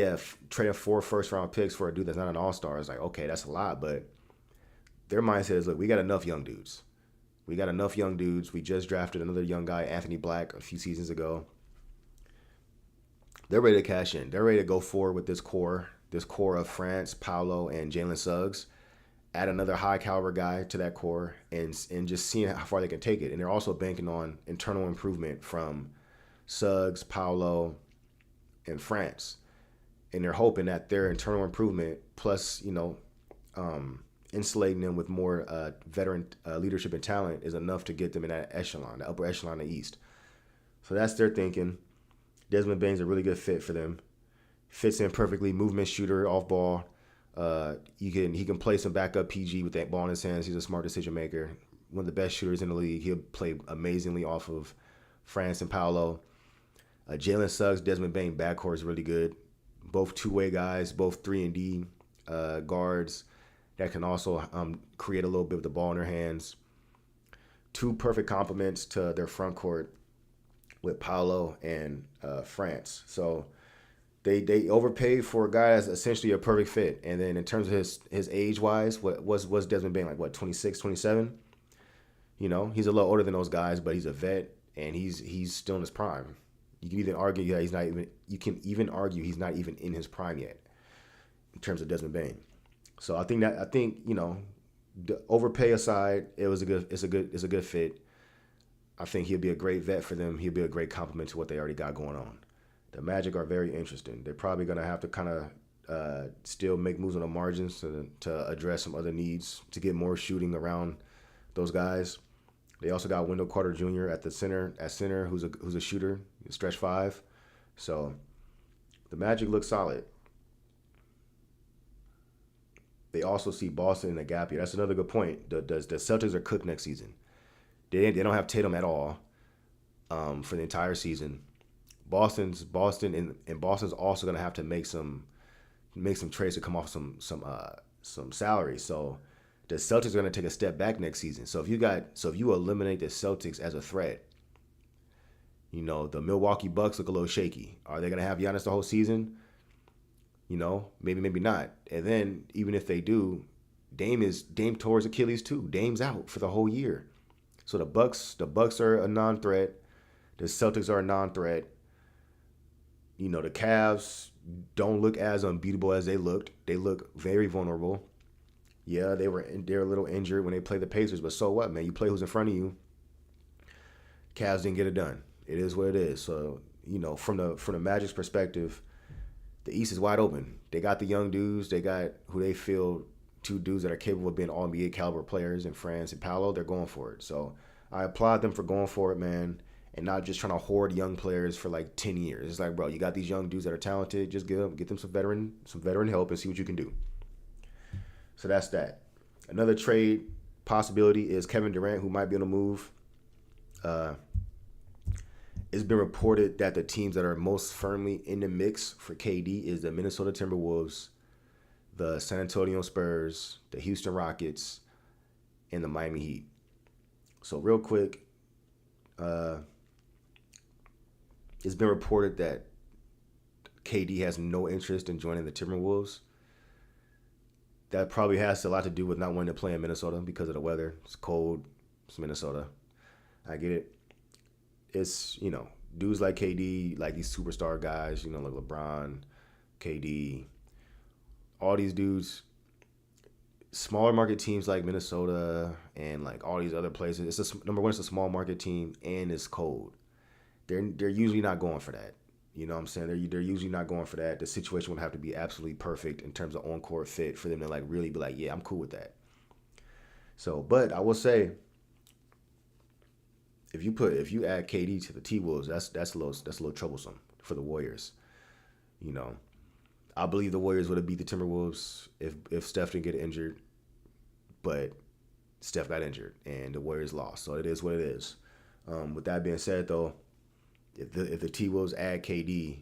trading 4 first-round picks for a dude that's not an all-star is like, okay, that's a lot. But their mindset is, look, we got enough young dudes. We just drafted another young guy, Anthony Black, a few seasons ago. They're ready to cash in. They're ready to go forward with this core of France, Paolo, and Jalen Suggs. Add another high-caliber guy to that core and just seeing how far they can take it. And they're also banking on internal improvement from Suggs, Paolo, and France. And they're hoping that their internal improvement plus, insulating them with more veteran leadership and talent is enough to get them in that echelon, the upper echelon of the East. So that's their thinking. Desmond Bane's a really good fit for them. Fits in perfectly, movement shooter, off ball. He can play some backup PG with that ball in his hands. He's a smart decision maker. One of the best shooters in the league. He'll play amazingly off of France and Paolo. Jalen Suggs, Desmond Bane backcourt is really good. Both two-way guys, both 3-and-D guards that can also create a little bit with the ball in their hands. Two perfect complements to their front court with Paolo and France. So they overpaid for a guy that's essentially a perfect fit. And then in terms of his age-wise, what's Desmond Bane, like, 26, 27? He's a little older than those guys, but he's a vet, and he's still in his prime. You can even argue that he's not even in his prime yet in terms of Desmond Bane. So I think the overpay aside, it's a good fit. I think he'll be a great vet for them. He'll be a great complement to what they already got going on. The Magic are very interesting. They're probably going to have to kind of still make moves on the margins to address some other needs to get more shooting around those guys. They also got Wendell Carter Jr. at center, who's a shooter, stretch 5. So the Magic look solid. They also see Boston in a gap year. That's another good point. The Celtics are cooked next season. They don't have Tatum at all for the entire season. Boston's also going to have to make some trades to come off some salary. So the Celtics are going to take a step back next season. So if you eliminate the Celtics as a threat, the Milwaukee Bucks look a little shaky. Are they going to have Giannis the whole season? Maybe not. And then even if they do, Dame tore his Achilles too. Dame's out for the whole year. So the Bucks are a non-threat. The Celtics are a non-threat. The Cavs don't look as unbeatable as they looked. They look very vulnerable. Yeah, they're a little injured when they play the Pacers, but so what, man? You play who's in front of you. Cavs didn't get it done. It is what it is. So, from the Magic's perspective, the East is wide open. They got the young dudes. They got who they feel, 2 dudes that are capable of being all-NBA caliber players in France and Paolo. They're going for it. So I applaud them for going for it, man, and not just trying to hoard young players for like 10 years. It's like, bro, you got these young dudes that are talented. Just get them some veteran help and see what you can do. So that's that. Another trade possibility is Kevin Durant, who might be on the move. It's been reported that the teams that are most firmly in the mix for KD is the Minnesota Timberwolves, the San Antonio Spurs, the Houston Rockets, and the Miami Heat. So real quick, it's been reported that KD has no interest in joining the Timberwolves. That probably has a lot to do with not wanting to play in Minnesota because of the weather. It's cold. It's Minnesota. I get it. it's, dudes like KD, like these superstar guys, like LeBron, KD, all these dudes, smaller market teams like Minnesota and like all these other places. Number one, it's a small market team and it's cold. They're usually not going for that. You know what I'm saying? They're usually not going for that. The situation would have to be absolutely perfect in terms of on court fit for them to like really be like, yeah, I'm cool with that. So, but I will say, if you add KD to the T Wolves, that's a little troublesome for the Warriors. You know, I believe the Warriors would have beat the Timberwolves if Steph didn't get injured, but Steph got injured and the Warriors lost. So it is what it is. With that being said, though, if the T Wolves add KD,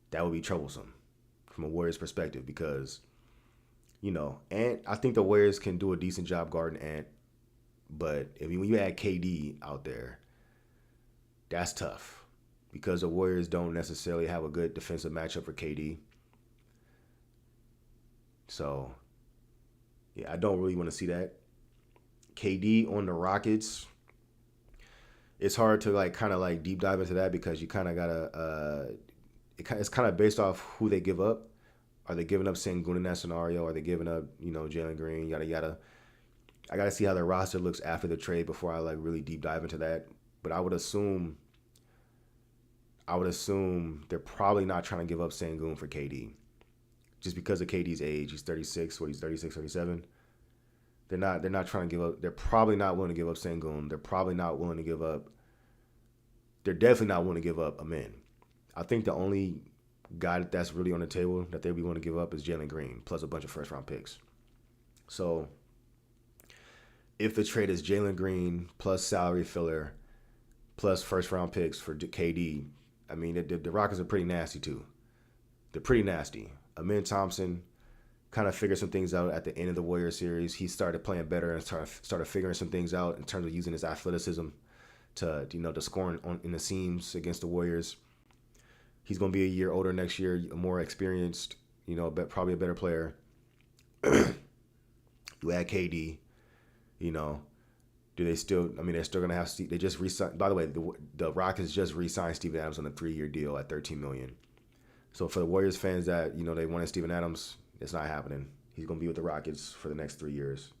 that would be troublesome from a Warriors perspective because, Ant, I think the Warriors can do a decent job guarding Ant, but when you add KD out there, that's tough because the Warriors don't necessarily have a good defensive matchup for KD. So, yeah, I don't really want to see that. KD on the Rockets, it's hard to like kind of like deep dive into that because you kind of gotta. It's kind of based off who they give up. Are they giving up Sengun in that scenario? Are they giving up Jalen Green? Yada yada. I gotta see how their roster looks after the trade before I like really deep dive into that. But I would assume they're probably not trying to give up Sengun for KD. Just because of KD's age. He's 36, he's 36, 37. They're not trying to give up. They're probably not willing to give up Sengun. They're definitely not willing to give up Amin. I think the only guy that's really on the table that they'd be willing to give up is Jalen Green, plus a bunch of first round picks. So if the trade is Jalen Green plus salary filler plus first round picks for KD, I mean the Rockets are pretty nasty too. They're pretty nasty. Amin Thompson kind of figured some things out at the end of the Warriors series. He started playing better and started figuring some things out in terms of using his athleticism to score in the seams against the Warriors. He's going to be a year older next year, more experienced, probably a better player. You add KD, do they still? I mean, they're still going to have. They just re-signed. By the way, the Rockets just re-signed Steven Adams on a 3-year deal at $13 million. So for the Warriors fans that they wanted Steven Adams, it's not happening. He's going to be with the Rockets for the next 3 years.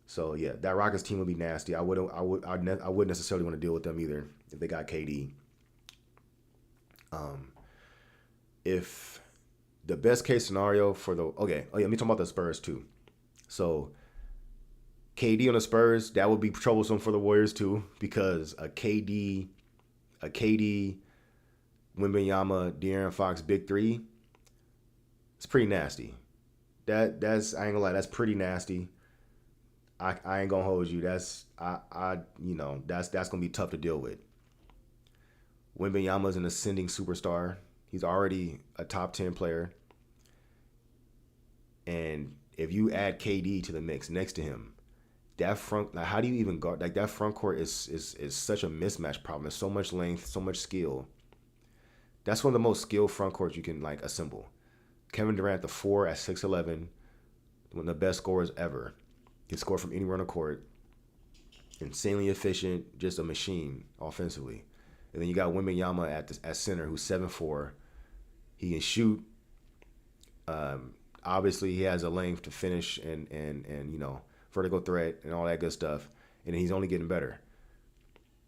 So yeah, that Rockets team would be nasty. I wouldn't necessarily want to deal with them either if they got KD. If the best case scenario for let me talk about the Spurs too. So KD on the Spurs, that would be troublesome for the Warriors too because a KD, Wembanyama, De'Aaron Fox big three, it's pretty nasty. That's I ain't gonna lie, that's pretty nasty. I ain't gonna hold you. That's that's gonna be tough to deal with. Wembanyama's an ascending superstar. He's already a top 10 player. And if you add KD to the mix next to him, that front, how do you even guard? Like that front court is such a mismatch problem. There's so much length, so much skill. That's one of the most skilled front courts you can like assemble. Kevin Durant, the 4 at 6'11", one of the best scorers ever. He scored from anywhere on the court. Insanely efficient, just a machine offensively. And then you got Wembanyama at center, who's 7'4". He can shoot. Obviously, he has a length to finish and vertical threat and all that good stuff. And he's only getting better.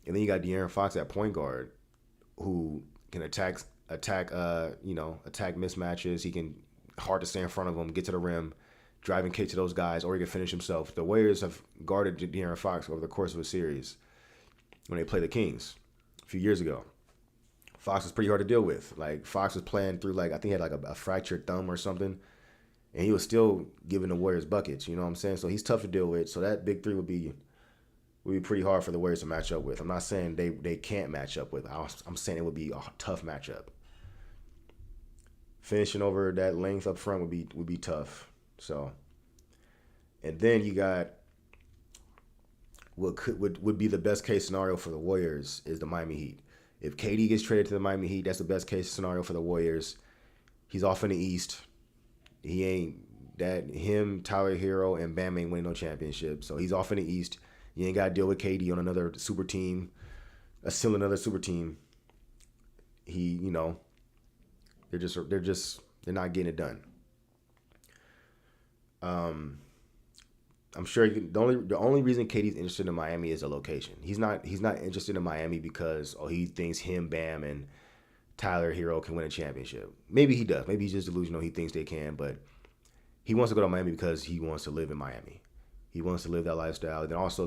And then you got De'Aaron Fox at point guard, who can attack mismatches. He can hard to stay in front of him, get to the rim, drive and kick to those guys, or he can finish himself. The Warriors have guarded De'Aaron Fox over the course of a series when they played the Kings a few years ago. Fox was pretty hard to deal with. Like Fox was playing through I think he had a fractured thumb or something, and he was still giving the Warriors buckets. You know what I'm saying? So he's tough to deal with. So that big three would be pretty hard for the Warriors to match up with. I'm not saying they can't match up with. I'm saying it would be a tough matchup. Finishing over that length up front would be tough. So, and then you got what would be the best case scenario for the Warriors is the Miami Heat. If KD gets traded to the Miami Heat, that's the best case scenario for the Warriors. He's off in the East. He ain't that him, Tyler Hero, and Bam ain't winning no championship. So he's off in the East. You ain't got to deal with KD on another super team, still another super team. They're not getting it done. I'm sure the only reason KD's interested in Miami is the location. He's not interested in Miami because he thinks him, Bam, and Tyler Hero can win a championship. Maybe he does. Maybe he's just delusional. He thinks they can, but he wants to go to Miami because he wants to live in Miami. He wants to live that lifestyle. And also,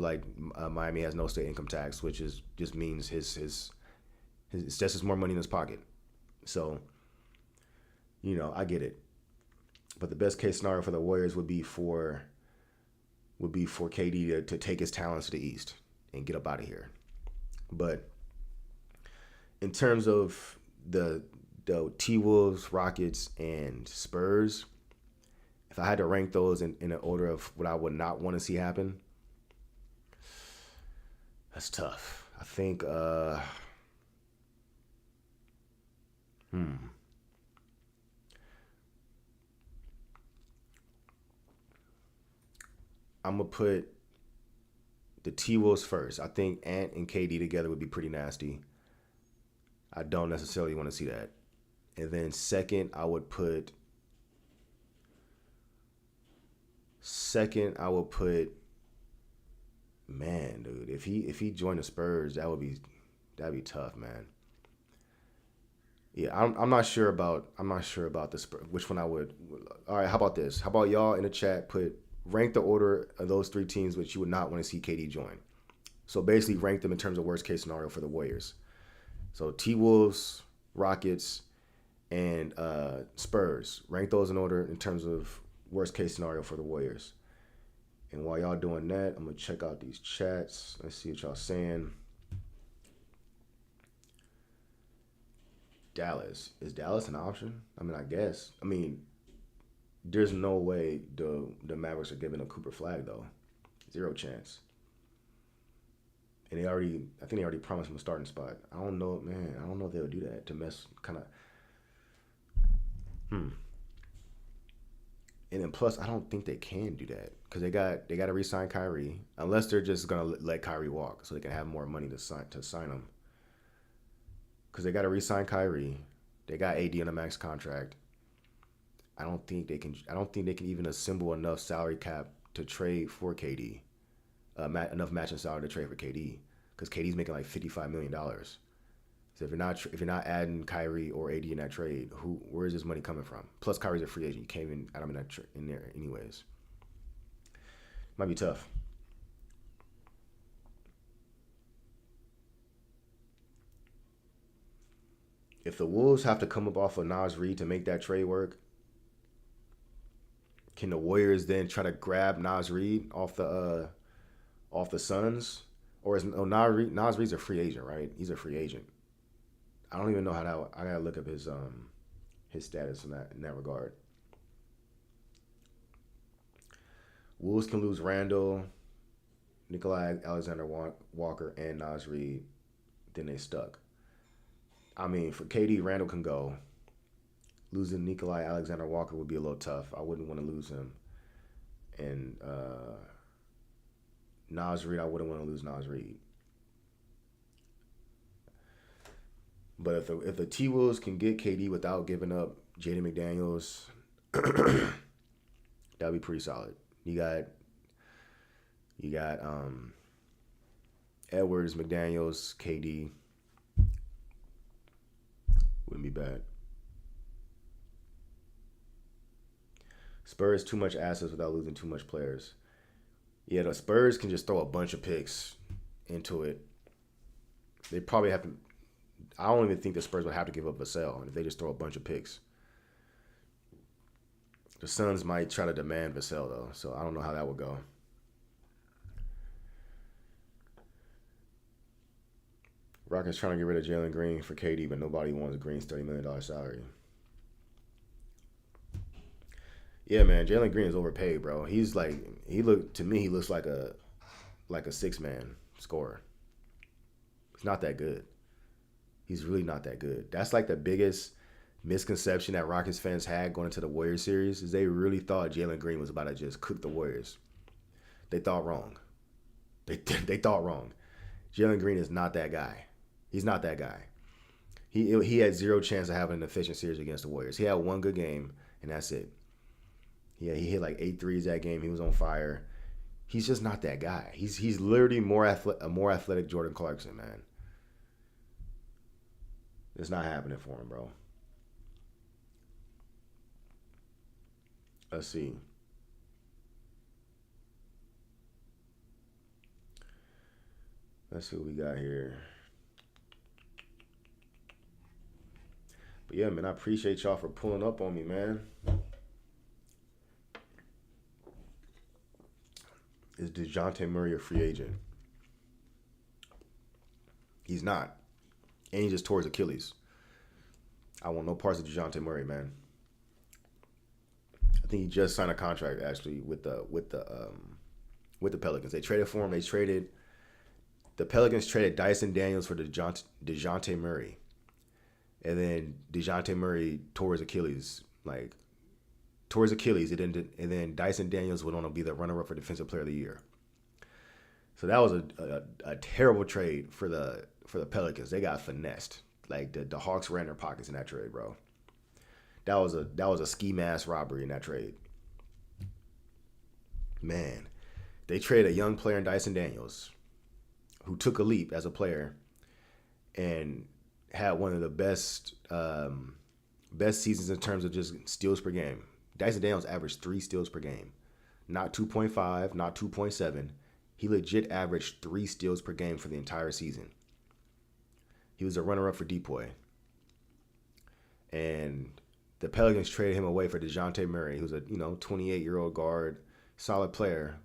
Miami has no state income tax, which just means it's just more money in his pocket. So, I get it. But the best case scenario for the Warriors would be for KD to take his talents to the East and get up out of here. But in terms of the T-Wolves, Rockets, and Spurs, if I had to rank those in an order of what I would not want to see happen, that's tough. I think, I'm going to put the T-Wolves first. I think Ant and KD together would be pretty nasty. I don't necessarily want to see that. And then second, I would put man, dude, if he joined the Spurs, that'd be tough, man. Yeah, I'm not sure about the Spurs, which one I would. All right, how about this? How about y'all in the chat rank the order of those three teams which you would not want to see KD join. So basically rank them in terms of worst case scenario for the Warriors. So T-Wolves, Rockets, and Spurs. Rank those in order in terms of worst case scenario for the Warriors. And while y'all doing that, I'm going to check out these chats. Let's see what y'all saying. Dallas. Is Dallas an option? I mean, I guess. I mean, there's no way the Mavericks are giving a Cooper Flag, though. Zero chance. And I think they already promised him a starting spot. I don't know, man. I don't know if they would do that to mess kind of. And then plus, I don't think they can do that because they got to re-sign Kyrie unless they're just gonna let Kyrie walk so they can have more money to sign him. Because they got to re-sign Kyrie, they got AD on a max contract. I don't think they can even assemble enough salary cap to trade for KD, enough matching salary to trade for KD because KD's making like $55 million. So if you're not adding Kyrie or AD in that trade, where is this money coming from? Plus Kyrie's a free agent. You can't even add him in there anyways. Might be tough. If the Wolves have to come up off of Naz Reid to make that trade work, can the Warriors then try to grab Naz Reid off the Suns? Or is Naz Reid's a free agent, right? He's a free agent. I don't even know how that. I gotta look up his status in that regard. Wolves can lose Randall, Nikolai Alexander-Walker, and Naz Reid. Then they stuck. I mean, for KD, Randall can go. Losing Nikolai Alexander-Walker would be a little tough. I wouldn't want to lose him. And Naz Reid, I wouldn't want to lose Naz Reid. But if the T-Wolves can get KD without giving up Jaden McDaniels, that'd be pretty solid. You got Edwards, McDaniels, KD. Wouldn't be bad. Spurs too much assets without losing too much players. Yeah, the Spurs can just throw a bunch of picks into it. They probably have to. I don't even think the Spurs would have to give up Vassell if they just throw a bunch of picks. The Suns might try to demand Vassell, though, so I don't know how that would go. Rockets trying to get rid of Jalen Green for KD, but nobody wants Green's $30 million salary. Yeah, man, Jalen Green is overpaid, bro. He looks like a 6-man scorer. He's not that good. He's really not that good. That's like the biggest misconception that Rockets fans had going into the Warriors series is they really thought Jalen Green was about to just cook the Warriors. They thought wrong. They thought wrong. Jalen Green is not that guy. He's not that guy. He had zero chance of having an efficient series against the Warriors. He had one good game, and that's it. Yeah, he hit like 8 threes that game. He was on fire. He's just not that guy. He's literally a more athletic Jordan Clarkson, man. It's not happening for him, bro. Let's see. Let's see what we got here. But yeah, man, I appreciate y'all for pulling up on me, man. Is DeJounte Murray a free agent? He's not. And he just tore his Achilles. I want no parts of DeJounte Murray, man. I think he just signed a contract actually with the Pelicans. They traded for him. The Pelicans traded Dyson Daniels for DeJounte Murray. And then DeJounte Murray tore his Achilles. And then Dyson Daniels went on to be the runner-up for Defensive Player of the Year. So that was a terrible trade for the Pelicans. They got finessed. Like the Hawks ran their pockets in that trade, bro. That was a ski mask robbery in that trade. Man, they traded a young player in Dyson Daniels, who took a leap as a player, and had one of the best seasons in terms of just steals per game. Dyson Daniels averaged 3 steals per game, not 2.5, not 2.7. He legit averaged 3 steals per game for the entire season. He was a runner-up for Depoy. And the Pelicans traded him away for DeJounte Murray, who's a 28-year-old guard, solid player,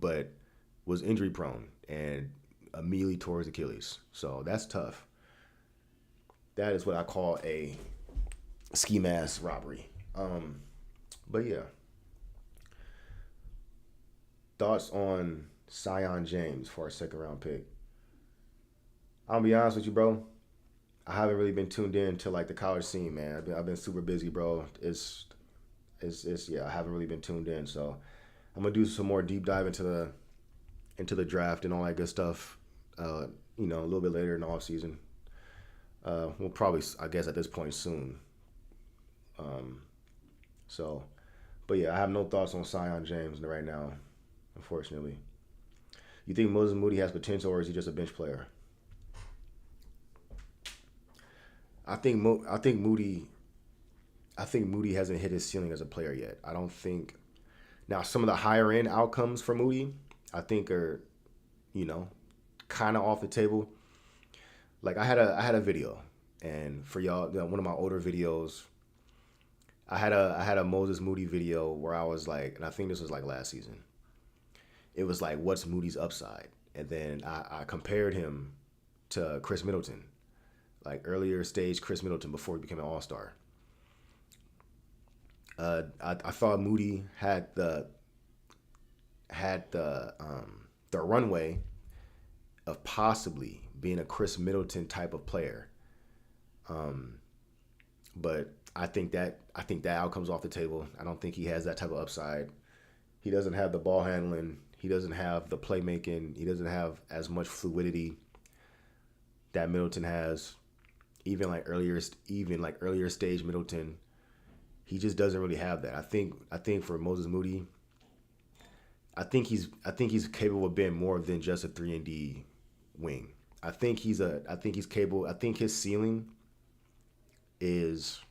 but was injury prone and immediately tore his Achilles. So that's tough. That is what I call a ski mask robbery. But yeah. Thoughts on Zion James for our second round pick? I'll be honest with you, bro. I haven't really been tuned in to like the college scene, man. I've been super busy, bro. It's I haven't really been tuned in. So I'm gonna do some more deep dive into the draft and all that good stuff. A little bit later in the offseason. We'll probably, I guess, at this point soon. But yeah, I have no thoughts on Zion James right now, unfortunately. You think Moses Moody has potential, or is he just a bench player? I think Moody hasn't hit his ceiling as a player yet. I don't think. Now, some of the higher end outcomes for Moody, I think are, kind of off the table. Like I had a video, and for y'all, one of my older videos, I had a Moses Moody video where I was like, and I think this was like last season. It was like, what's Moody's upside? And then I compared him to Chris Middleton, like earlier stage Chris Middleton before he became an All-Star. I thought Moody had the runway of possibly being a Chris Middleton type of player. But I think that outcome's off the table. I don't think he has that type of upside. He doesn't have the ball handling. He doesn't have the playmaking. He doesn't have as much fluidity that Middleton has. Even earlier stage Middleton, he just doesn't really have that. I think for Moses Moody, I think he's capable of being more than just a 3-and-D wing. I think he's capable. I think his ceiling is.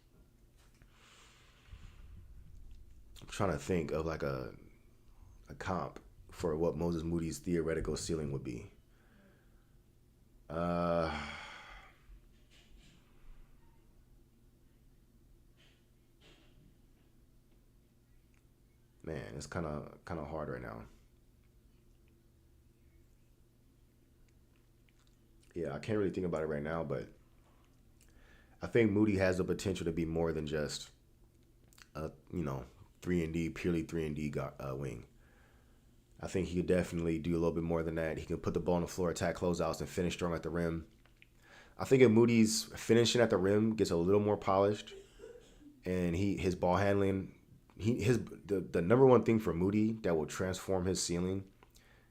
I'm trying to think of like a comp for what Moses Moody's theoretical ceiling would be. Man, it's kind of hard right now. Yeah, I can't really think about it right now, but I think Moody has the potential to be more than just a 3-and-D, purely 3-and-D wing. I think he could definitely do a little bit more than that. He can put the ball on the floor, attack closeouts, and finish strong at the rim. I think if Moody's finishing at the rim gets a little more polished, and his ball handling, the number one thing for Moody that will transform his ceiling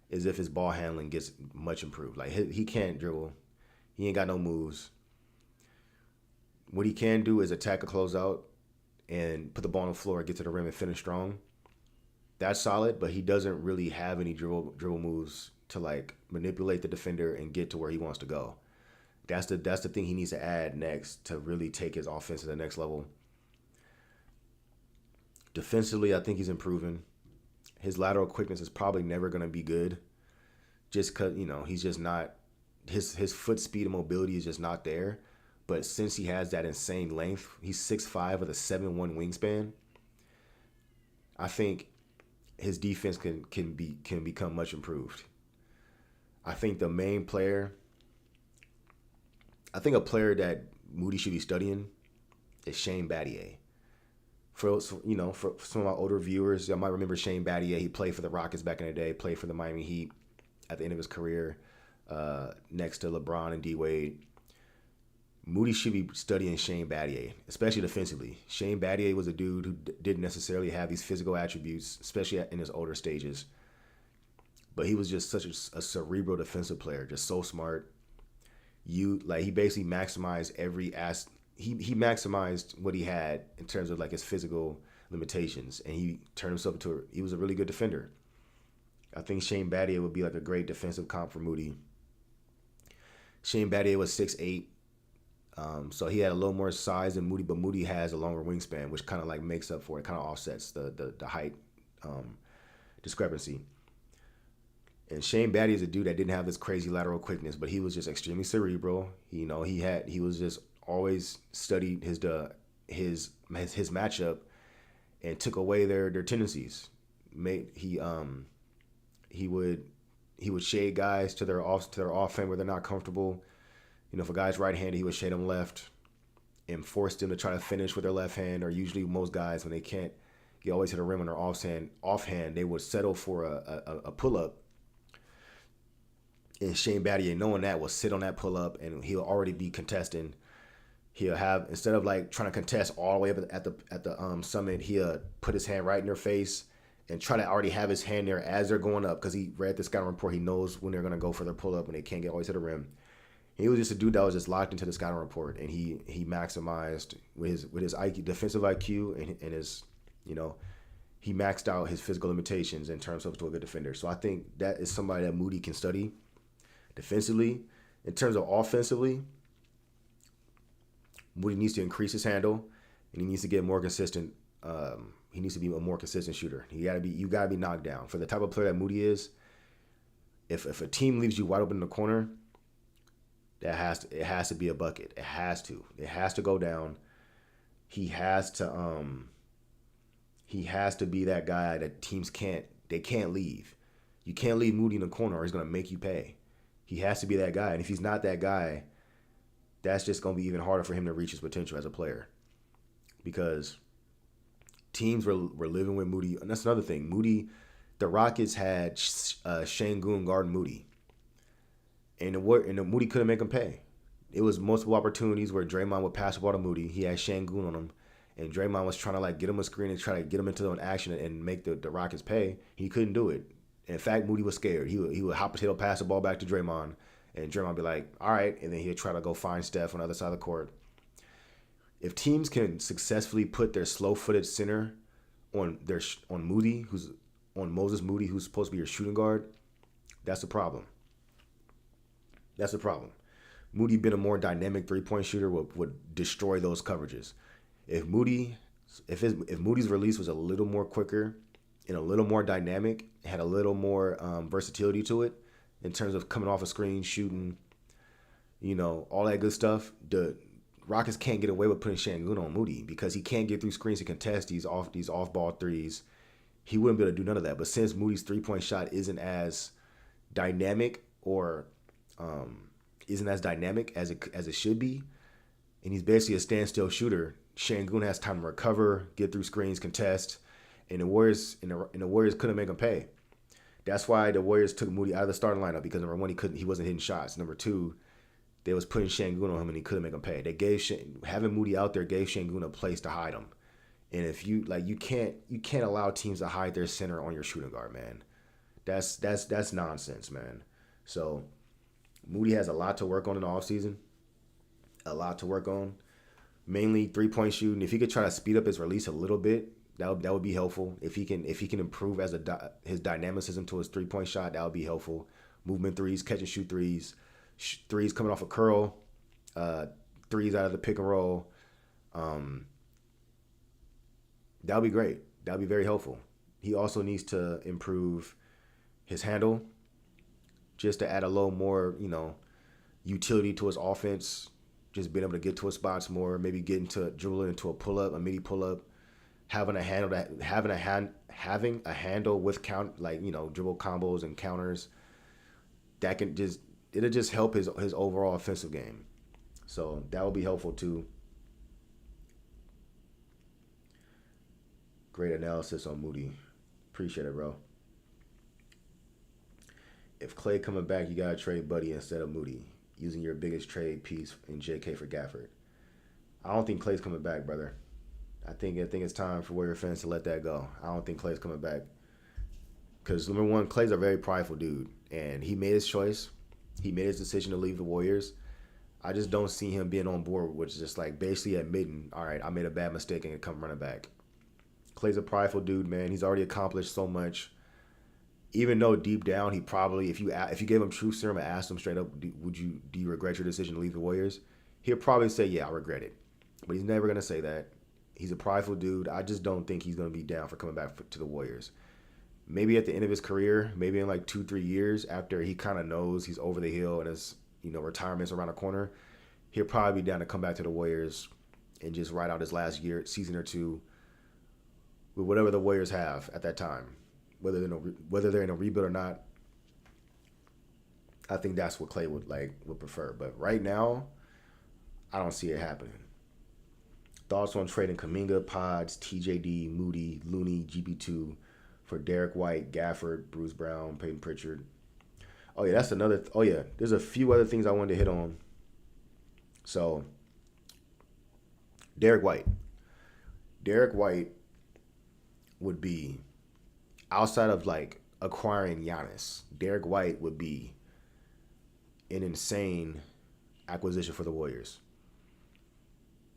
is if his ball handling gets much improved. Like he can't dribble, he ain't got no moves. What he can do is attack a closeout and put the ball on the floor, get to the rim, and finish strong. That's solid, but he doesn't really have any dribble moves to like manipulate the defender and get to where he wants to go. That's the thing he needs to add next to really take his offense to the next level. Defensively, I think he's improving. His lateral quickness is probably never going to be good, just because he's just not. His foot speed and mobility is just not there. But since he has that insane length, he's 6'5" with a 7'1" wingspan. I think his defense can become much improved. I think the main player. I think a player that Moody should be studying is Shane Battier. For some of my older viewers, y'all might remember Shane Battier. He played for the Rockets back in the day, played for the Miami Heat at the end of his career, next to LeBron and D Wade. Moody should be studying Shane Battier, especially defensively. Shane Battier was a dude who didn't necessarily have these physical attributes, especially in his older stages. But he was just such a cerebral defensive player, just so smart. He basically maximized every he maximized what he had in terms of like his physical limitations, and he turned himself he was a really good defender. I think Shane Battier would be like a great defensive comp for Moody. Shane Battier was 6'8", so he had a little more size than Moody, but Moody has a longer wingspan, which kind of like makes up for it, kind of offsets the height discrepancy. And Shane Battier is a dude that didn't have this crazy lateral quickness, but he was just extremely cerebral. He was just always studied his matchup and took away their tendencies. He would shade guys to their offhand where they're not comfortable. If a guy's right-handed, he would shade them left and force them to try to finish with their left hand. Or usually most guys, when they can't get always to the rim on their offhand, they would settle for a pull-up. And Shane Battier, knowing that, will sit on that pull-up, and he'll already be contesting. He'll have, instead of like trying to contest all the way up at the summit, he'll put his hand right in their face and try to already have his hand there as they're going up, because he read the scouting report. He knows when they're going to go for their pull-up when they can't get all the way to the rim. He was just a dude that was just locked into the scouting report, and he maximized with his IQ, defensive IQ, and his, he maxed out his physical limitations in terms of to a good defender. So I think that is somebody that Moody can study defensively. In terms of offensively, Moody needs to increase his handle, and he needs to get more consistent. He needs to be a more consistent shooter. You gotta be knocked down. For the type of player that Moody is, if a team leaves you wide open in the corner, it has to be a bucket. It has to go down. He has to be that guy that teams can't leave. You can't leave Moody in the corner, or he's gonna make you pay. He has to be that guy, and if he's not that guy, that's just going to be even harder for him to reach his potential as a player, because teams were living with Moody. And that's another thing. Moody, the Rockets had Şengün guarding Moody, and Moody couldn't make him pay. It was multiple opportunities where Draymond would pass the ball to Moody. He had Şengün on him, and Draymond was trying to like get him a screen and try to get him into an action and make the Rockets pay. He couldn't do it. In fact, Moody was scared. He would hot potato pass the ball back to Draymond, and Draymond would be like, all right, and then he'd try to go find Steph on the other side of the court. If teams can successfully put their slow-footed center on Moses Moody, who's supposed to be your shooting guard, that's a problem. That's a problem. Moody being a more dynamic three-point shooter would destroy those coverages. If Moody's release was a little more quicker and a little more dynamic, had a little more versatility to it in terms of coming off a screen, shooting, all that good stuff, the Rockets can't get away with putting Şengün on Moody because he can't get through screens to contest these off-ball threes. He wouldn't be able to do none of that. But since Moody's three-point shot isn't as dynamic as it should be, and he's basically a standstill shooter, Şengün has time to recover, get through screens, contest, and the Warriors couldn't make him pay. That's why the Warriors took Moody out of the starting lineup, because number one, he wasn't hitting shots. Number two, they was putting Şengün on him and he couldn't make him pay. They gave having Moody out there gave Şengün a place to hide him. And if you can't allow teams to hide their center on your shooting guard, man. That's nonsense, man. So Moody has a lot to work on in the offseason. A lot to work on. Mainly 3-point shooting. If he could try to speed up his release a little bit, that would be helpful. If he can improve his dynamicism to his 3-point shot, that would be helpful. Movement threes, catch and shoot threes, threes coming off a curl, threes out of the pick and roll. Um, that would be great. That would be very helpful. He also needs to improve his handle just to add a little more, utility to his offense. Just being able to get to his spots more, maybe getting to dribbling into a pull up, a midi pull up, having a handle with dribble combos and counters that it'll just help his overall offensive game. So that will be helpful too. Great analysis on Moody. Appreciate it, bro. If Clay coming back, you gotta trade Buddy instead of Moody, using your biggest trade piece in JK for Gafford. I don't think Clay's coming back, brother. I think it's time for Warrior fans to let that go. I don't think Clay's coming back. Because, number one, Clay's a very prideful dude. And he made his choice. He made his decision to leave the Warriors. I just don't see him being on board, which is just like basically admitting, all right, I made a bad mistake and come running back. Clay's a prideful dude, man. He's already accomplished so much. Even though deep down he probably, if you gave him truth serum and asked him straight up, do you regret your decision to leave the Warriors? He'll probably say, yeah, I regret it. But he's never going to say that. He's a prideful dude. I just don't think he's going to be down for coming back to the Warriors. Maybe at the end of his career, maybe in like 2-3 years after he kind of knows he's over the hill and his retirement's around the corner, he'll probably be down to come back to the Warriors and just ride out his last season or two with whatever the Warriors have at that time. Whether they're in a rebuild or not, I think that's what Clay would prefer. But right now, I don't see it happening. Thoughts on trading Kuminga, Pods, TJD, Moody, Looney, GP2 for Derrick White, Gafford, Bruce Brown, Peyton Pritchard. Oh yeah, that's another. There's a few other things I wanted to hit on. So, Derrick White would be, outside of acquiring Giannis, Derrick White would be an insane acquisition for the Warriors.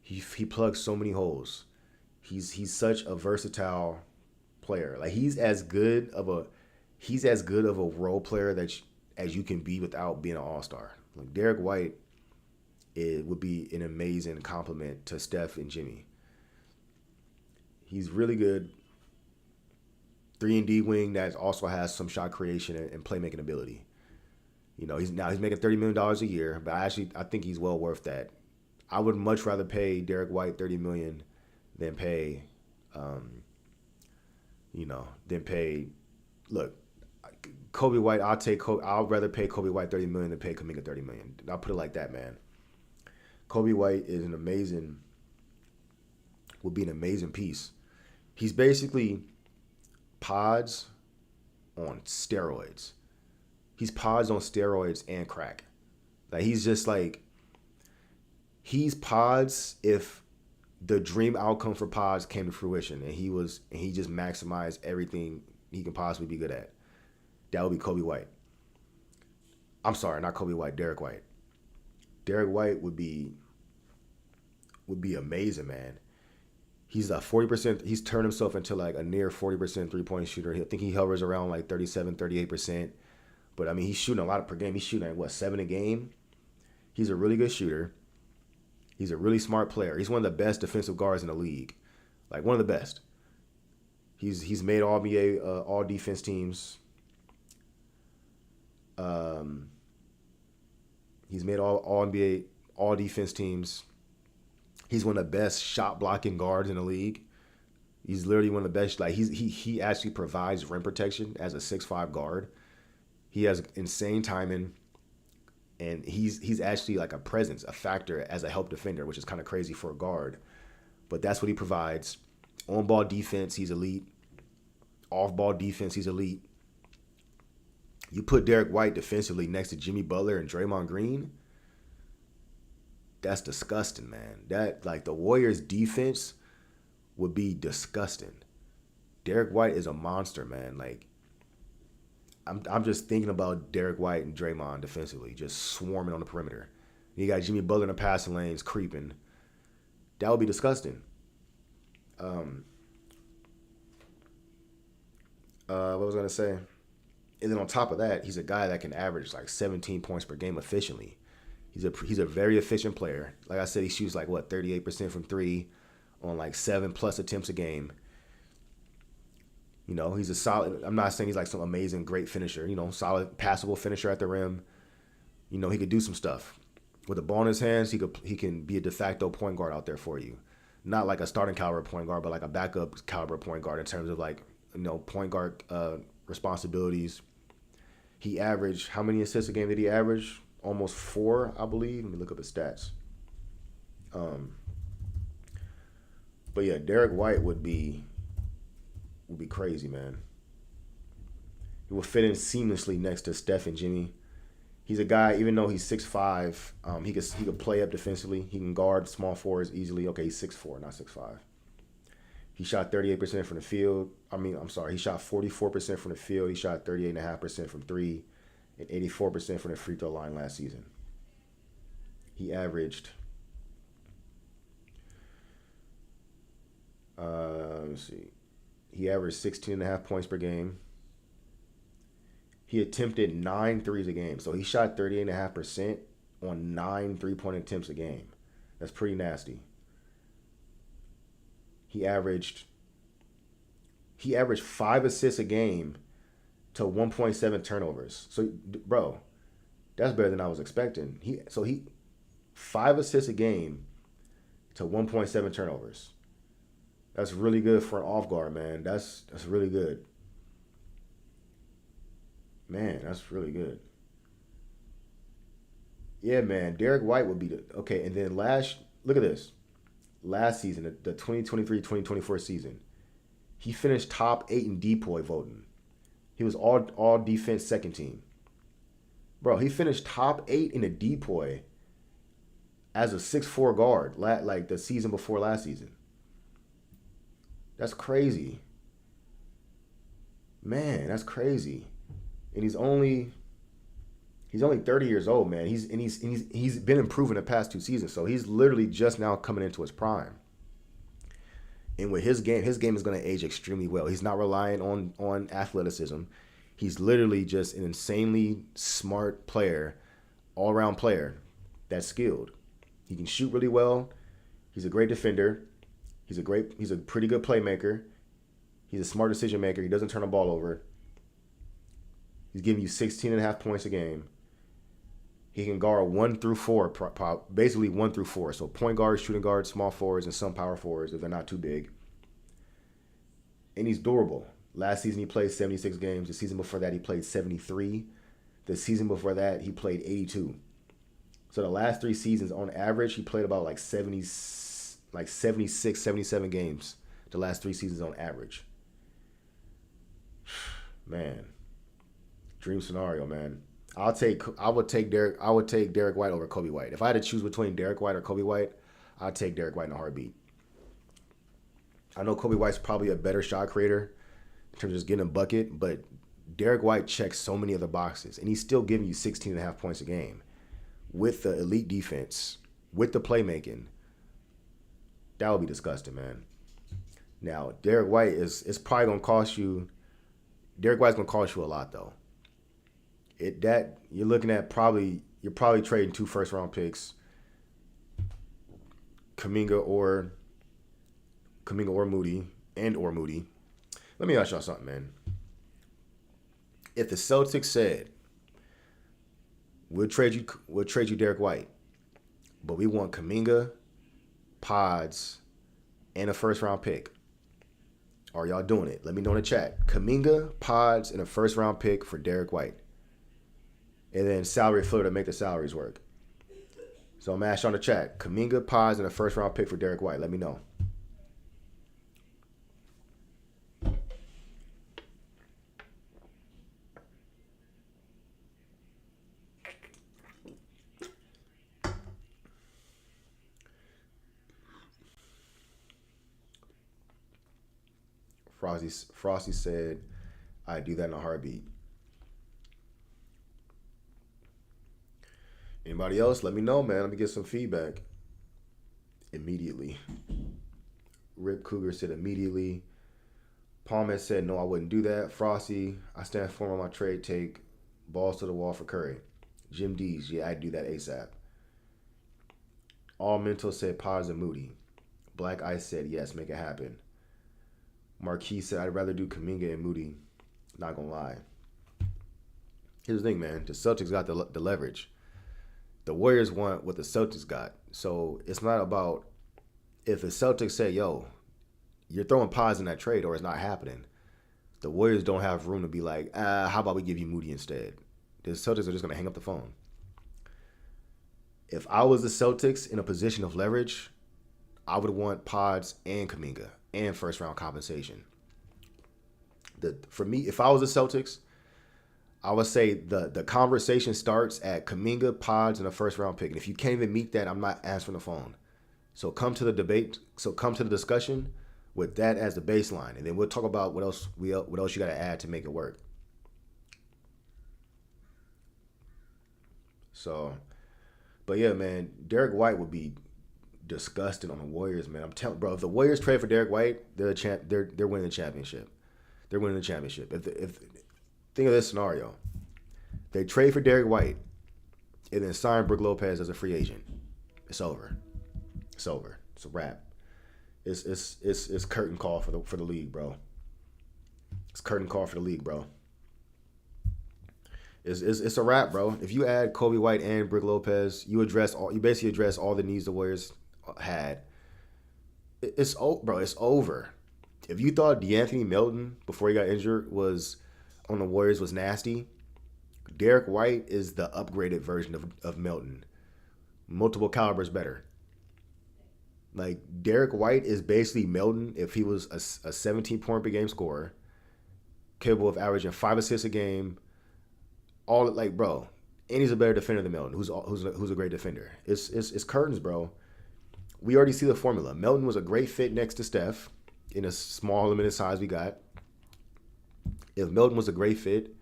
He plugs so many holes. He's such a versatile player. He's as good of a role player as you can be without being an all-star. Derrick White would be an amazing complement to Steph and Jimmy. He's really good 3-and-D wing that also has some shot creation and playmaking ability. He's making $30 million a year, but I think he's well worth that. I would much rather pay Derrick White $30 million than pay, Look, Kobe White. I'd rather pay Kobe White $30 million than pay Kuminga $30 million. I'll put it like that, man. Kobe White would be an amazing piece. He's basically Pods on steroids. He's Pods on steroids and crack. He's Pods if the dream outcome for Pods came to fruition and he just maximized everything he can possibly be good at. That would be Kobe White. I'm sorry, not Kobe White, Derrick White. Derrick White would be amazing, man. He's 40%. He's turned himself into a near 40% 3-point shooter. I think he hovers around 37, 38%. But he's shooting a lot per game. He's shooting 7 a game. He's a really good shooter. He's a really smart player. He's one of the best defensive guards in the league. One of the best. He's made all NBA, all defense teams. He's made all NBA, all defense teams. He's one of the best shot blocking guards in the league. He's literally one of the best. He actually provides rim protection as a 6'5" guard. He has insane timing, and he's actually a presence, a factor as a help defender, which is kind of crazy for a guard. But that's what he provides. On ball defense, he's elite. Off ball defense, he's elite. You put Derrick White defensively next to Jimmy Butler and Draymond Green, that's disgusting, man. That the Warriors' defense would be disgusting. Derrick White is a monster, man. I'm just thinking about Derrick White and Draymond defensively, just swarming on the perimeter. You got Jimmy Butler in the passing lanes creeping. That would be disgusting. Um, what was I gonna say? And then on top of that, he's a guy that can average like 17 points per game efficiently. He's a very efficient player. Like I said, he shoots like what 38% from three, on like 7+ attempts a game. He's a solid. I'm not saying he's like some amazing great finisher. Solid passable finisher at the rim. He could do some stuff with the ball in his hands. He can be a de facto point guard out there for you. Not like a starting caliber point guard, but like a backup caliber point guard in terms of like point guard responsibilities. He averaged, how many assists a game did he average? Almost 4, I believe. Let me look up his stats. Um, but yeah, Derrick White would be crazy, man. He will fit in seamlessly next to Steph and Jimmy. He's a guy, even though he's 6'5", he could play up defensively. He can guard small forwards easily. Okay, he's 6'4", not 6'5". He shot 38% from the field. I'm sorry. He shot 44% from the field. He shot 38.5% from three, and 84% from the free throw line last season. He averaged. Let's see. He averaged 16.5 points per game. He attempted 9 threes a game. So he shot 38.5% on 9 3-point attempts a game. That's pretty nasty. He averaged 5 assists a game to 1.7 turnovers. So, bro, that's better than I was expecting. He 5 assists a game to 1.7 turnovers. That's really good for an off guard, man. That's really good. Man, that's really good. Yeah, man. Derrick White would be the okay. And then look at this. Last season, the 2023-2024 season, he finished top 8 in DPOY voting. He was all defense second team. Bro, he finished top 8 in the DPOY as a 6'4" guard, like the season before last season. That's crazy. Man, that's crazy. And he's only 30 years old, man. He's been improving the past 2 seasons, so he's literally just now coming into his prime. And with his game is going to age extremely well. He's not relying on athleticism. He's literally just an insanely smart player, all-around player that's skilled. He can shoot really well. He's a great defender. He's a pretty good playmaker. He's a smart decision maker. He doesn't turn the ball over. He's giving you 16.5 points a game. He can guard 1 through 4, basically 1 through 4. So point guards, shooting guards, small forwards, and some power forwards if they're not too big. And he's durable. Last season he played 76 games. The season before that he played 73. The season before that he played 82. So the last 3 seasons on average he played about like 76, 77 games. The last 3 seasons on average. Man, dream scenario, man. I would take Derrick White over Kobe White. If I had to choose between Derrick White or Kobe White, I'd take Derrick White in a heartbeat. I know Kobe White's probably a better shot creator in terms of just getting a bucket, but Derrick White checks so many other boxes, and he's still giving you 16.5 points a game with the elite defense, with the playmaking. That would be disgusting, man. Now, Derrick White is probably gonna cost you. Derrick White's gonna cost you a lot though. You're looking at you're probably trading 2 first-round picks, Kuminga or Moody or Moody. Let me ask y'all something, man. If the Celtics said we'll trade you Derrick White, but we want Kuminga, Pods, and a first-round pick, are y'all doing it? Let me know in the chat. Kuminga, Pods, and a first-round pick for Derrick White. And then salary filler to make the salaries work. So I'm asking on the chat. Kuminga, Pods, and a first-round pick for Derrick White. Let me know. Frosty said, I do that in a heartbeat. Anybody else? Let me know, man. Let me get some feedback. Immediately. Rip Cougar said immediately. Palm has said, no, I wouldn't do that. Frosty, I stand firm on my trade take. Balls to the wall for Curry. Jim D's, yeah, I'd do that ASAP. All Mental said Pods and Moody. Black Ice said, yes, make it happen. Marquis said, I'd rather do Kuminga and Moody. Not gonna lie. Here's the thing, man. The Celtics got the leverage. The Warriors want what the Celtics got. So it's not about if the Celtics say, yo, you're throwing Pods in that trade or it's not happening. The Warriors don't have room to be like, how about we give you Moody instead? The Celtics are just going to hang up the phone. If I was the Celtics in a position of leverage, I would want Pods and Kuminga and first-round compensation. For me, if I was the Celtics, I would say the conversation starts at Kuminga, Pods, and a first-round pick. And if you can't even meet that, I'm not answering the phone. So come to the debate. So come to the discussion with that as the baseline, and then we'll talk about what else you got to add to make it work. So, but yeah, man, Derrick White would be disgusting on the Warriors, man. I'm telling, bro, if the Warriors trade for Derrick White, they're winning the championship. They're winning the championship. If think of this scenario, they trade for Derrick White, and then sign Brook Lopez as a free agent. It's over. It's over. It's a wrap. It's curtain call for the league, bro. It's curtain call for the league, bro. It's a wrap, bro. If you add Kobe White and Brook Lopez, you basically address all the needs the Warriors had. It's over. If you thought DeAnthony Melton before he got injured was on the Warriors was nasty, Derrick White is the upgraded version of Melton. Multiple calibers better. Like, Derrick White is basically Melton if he was a 17-point per game scorer, capable of averaging 5 assists a game. All like, bro, and he's a better defender than Melton, who's a great defender. It's curtains, bro. We already see the formula. Melton was a great fit next to Steph in a small limited size we got. If Melton was a great fit,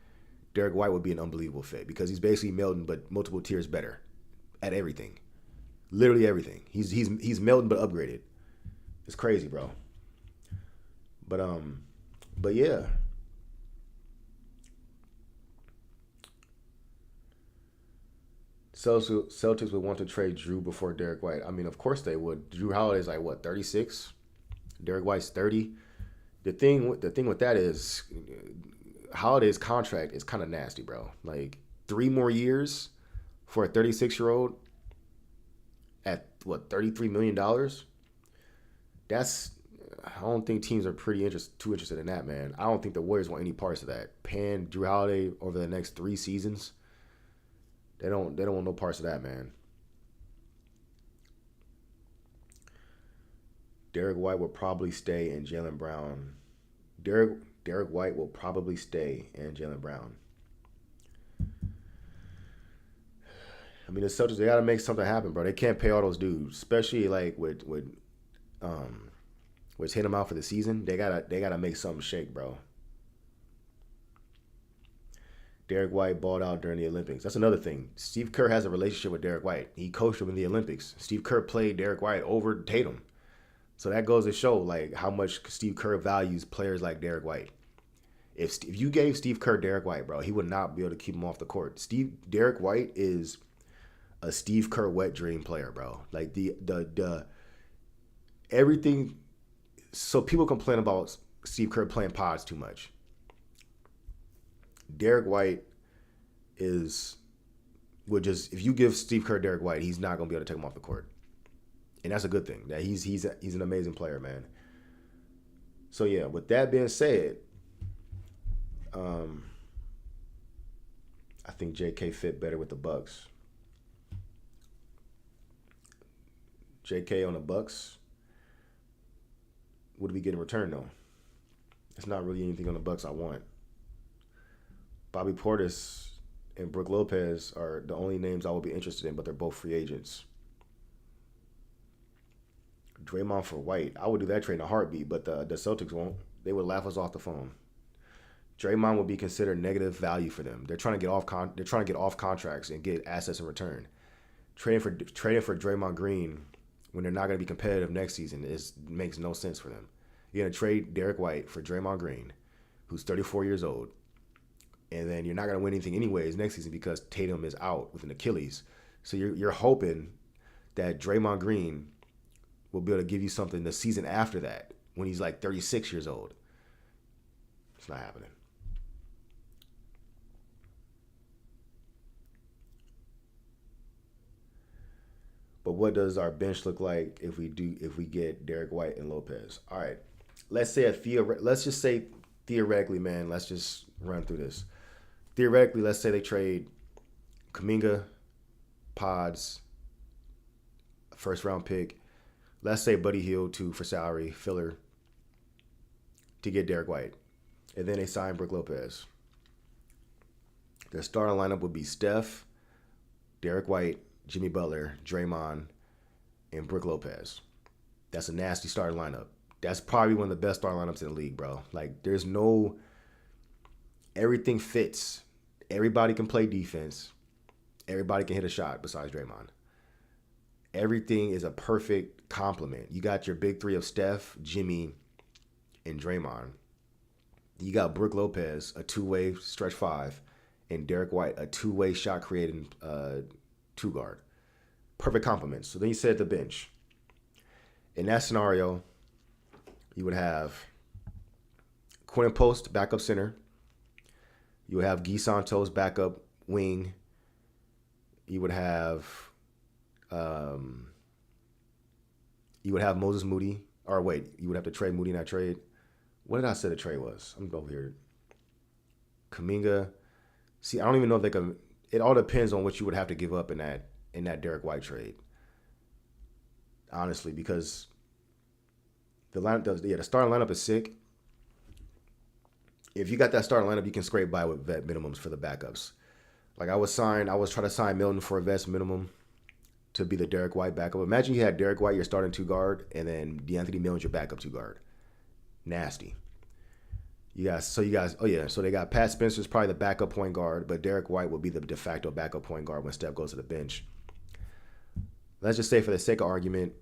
Derrick White would be an unbelievable fit because he's basically Melton but multiple tiers better at everything. Literally everything. He's Melton but upgraded. It's crazy, bro. But yeah. Celtics would want to trade Drew before Derrick White. I mean, of course they would. Drew Holiday's like what, 36? Derrick White's 30. The thing with that is Holiday's contract is kind of nasty, bro. Like 3 more years for a 36-year-old. At what, $33 million? That's, I don't think teams are too interested in that, man. I don't think the Warriors want any parts of that. Paying Drew Holiday over the next 3 seasons, they don't want no parts of that, man. Derrick White will probably stay and Jaylen Brown. Derrick White will probably stay and Jaylen Brown. I mean, the Celtics, they got to make something happen, bro. They can't pay all those dudes, especially like with hit them out for the season. They gotta make something shake, bro. Derrick White balled out during the Olympics. That's another thing. Steve Kerr has a relationship with Derrick White. He coached him in the Olympics. Steve Kerr played Derrick White over Tatum. So that goes to show like how much Steve Kerr values players like Derrick White. If you gave Steve Kerr Derrick White, bro, he would not be able to keep him off the court. Derrick White is a Steve Kerr wet dream player, bro. Like the everything. So people complain about Steve Kerr playing pods too much. Derrick White would just, if you give Steve Kerr Derrick White, he's not gonna be able to take him off the court, and that's a good thing. That he's an amazing player, man. So yeah, with that being said, I think J.K. fit better with the Bucks. J.K. on the Bucks. What do we get in return though? It's not really anything on the Bucks I want. Bobby Portis and Brook Lopez are the only names I would be interested in, but they're both free agents. Draymond for White, I would do that trade in a heartbeat, but the Celtics won't. They would laugh us off the phone. Draymond would be considered negative value for them. They're trying to get off contracts and get assets in return. trading for Draymond Green when they're not going to be competitive next season makes no sense for them. You're going to trade Derrick White for Draymond Green, who's 34 years old, and then you're not going to win anything anyways next season because Tatum is out with an Achilles. So you're hoping that Draymond Green will be able to give you something the season after that when he's like 36 years old. It's not happening. But what does our bench look like if we get Derrick White and Lopez? All right, let's just say theoretically, man. Let's just run through this. Theoretically, let's say they trade Kuminga, Pods, first round pick. Let's say Buddy Hield for salary filler to get Derrick White, and then they sign Brook Lopez. Their starting lineup would be Steph, Derrick White, Jimmy Butler, Draymond, and Brook Lopez. That's a nasty starting lineup. That's probably one of the best starting lineups in the league, bro. Like, everything fits. Everybody can play defense. Everybody can hit a shot besides Draymond. Everything is a perfect complement. You got your big three of Steph, Jimmy, and Draymond. You got Brook Lopez, a two-way stretch five, and Derrick White, a two-way shot creating two guard. Perfect compliments. So then you set the bench. In that scenario, you would have Quentin Post, backup center. You would have Guy Santos, backup wing. You would have Moses Moody. Or wait, you would have to trade Moody in that trade. What did I say the trade was? I'm going to go here. Kuminga. See, I don't even know if they can. It all depends on what you would have to give up in that Derrick White trade. Honestly, because the starting lineup is sick. If you got that starting lineup, you can scrape by with vet minimums for the backups. Like I was trying to sign Milton for a vet minimum to be the Derrick White backup. Imagine you had Derrick White, your starting two guard, and then DeAnthony Milton's your backup two guard. Nasty. So they got Pat Spencer's probably the backup point guard, but Derrick White will be the de facto backup point guard when Steph goes to the bench. Let's just say for the sake of argument,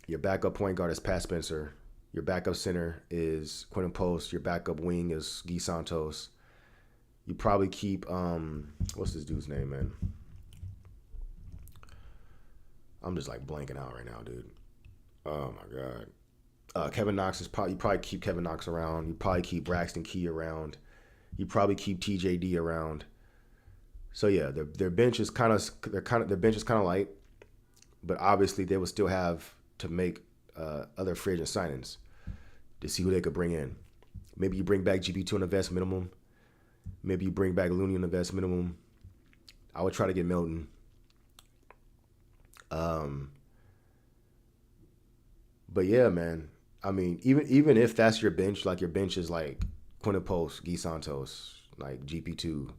your backup point guard is Pat Spencer. Your backup center is Quentin Post. Your backup wing is Guy Santos. You probably keep, what's this dude's name, man? I'm just like blanking out right now, dude. Oh my God. Kevin Knox you probably keep Kevin Knox around. You probably keep Braxton Key around. You probably keep TJD around. So yeah, their bench is kind of light, but obviously they will still have to make other free agent signings to see who they could bring in. Maybe you bring back GP2 on the vest minimum. Maybe you bring back Looney on the vest minimum. I would try to get Milton. But yeah, man. I mean, even if that's your bench, like your bench is like Quentin Post, Guy Santos, like GP2,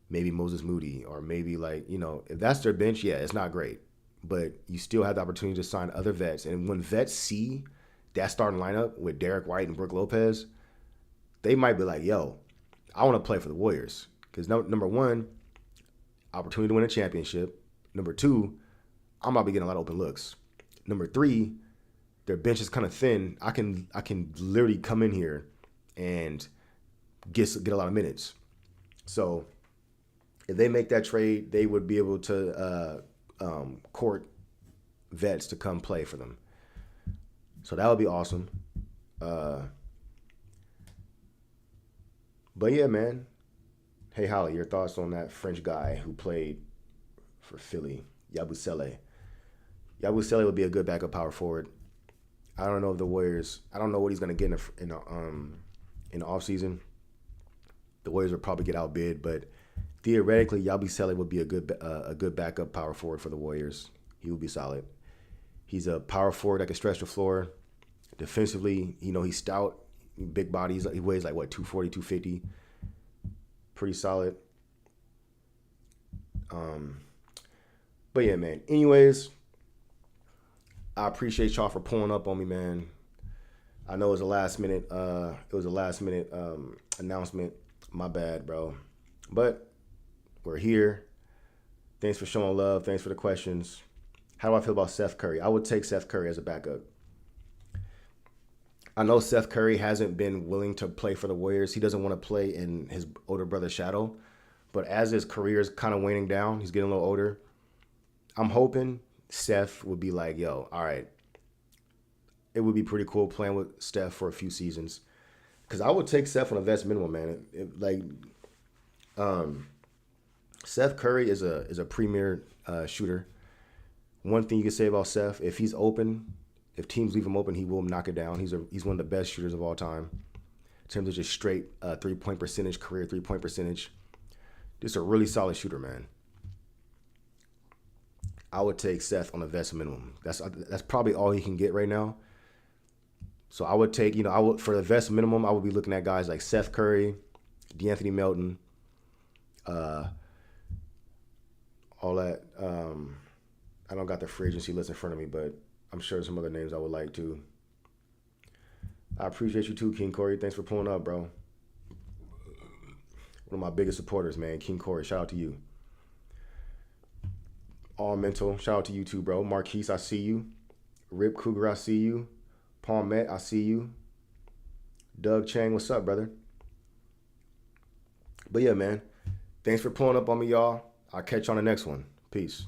maybe Moses Moody, or maybe like, if that's their bench, yeah, it's not great. But you still have the opportunity to sign other vets. And when vets see that starting lineup with Derrick White and Brook Lopez, they might be like, yo, I want to play for the Warriors. Because number one, opportunity to win a championship. Number two, I'm about to be getting a lot of open looks. Number three, their bench is kind of thin. I can literally come in here and get a lot of minutes. So if they make that trade, they would be able to court vets to come play for them. So that would be awesome. But yeah, man. Hey, Holly, your thoughts on that French guy who played for Philly, Yabusele? Yabusele would be a good backup power forward. I don't know if the Warriors. I don't know what he's gonna get in the offseason. The Warriors will probably get outbid, but theoretically, Yabusele would be a good backup power forward for the Warriors. He would be solid. He's a power forward that can stretch the floor. Defensively, he's stout, big body. He weighs like 240, 250. Pretty solid. But yeah, man. Anyways, I appreciate y'all for pulling up on me, man. I know it was a last minute announcement. My bad, bro. But we're here. Thanks for showing love. Thanks for the questions. How do I feel about Seth Curry? I would take Seth Curry as a backup. I know Seth Curry hasn't been willing to play for the Warriors. He doesn't want to play in his older brother's shadow. But as his career is kind of waning down, he's getting a little older. I'm hoping Seth would be like, yo, all right. It would be pretty cool playing with Steph for a few seasons. Because I would take Seth on a vest minimum, man. Seth Curry is a premier shooter. One thing you can say about Seth, if he's open, if teams leave him open, he will knock it down. He's one of the best shooters of all time in terms of just straight 3-point percentage, career 3-point percentage. Just a really solid shooter, man. I would take Seth on a vest minimum. That's probably all he can get right now. So I would take, for the vest minimum, I would be looking at guys like Seth Curry, DeAnthony Melton, all that. I don't got the free agency list in front of me, but I'm sure some other names I would like to. I appreciate you too, King Corey. Thanks for pulling up, bro. One of my biggest supporters, man. King Corey, shout out to you. All Mental, shout out to you too, bro. Marquise, I see you. Rip Cougar, I see you. Palmette, I see you. Doug Chang, what's up, brother? But yeah, man. Thanks for pulling up on me, y'all. I'll catch you on the next one. Peace.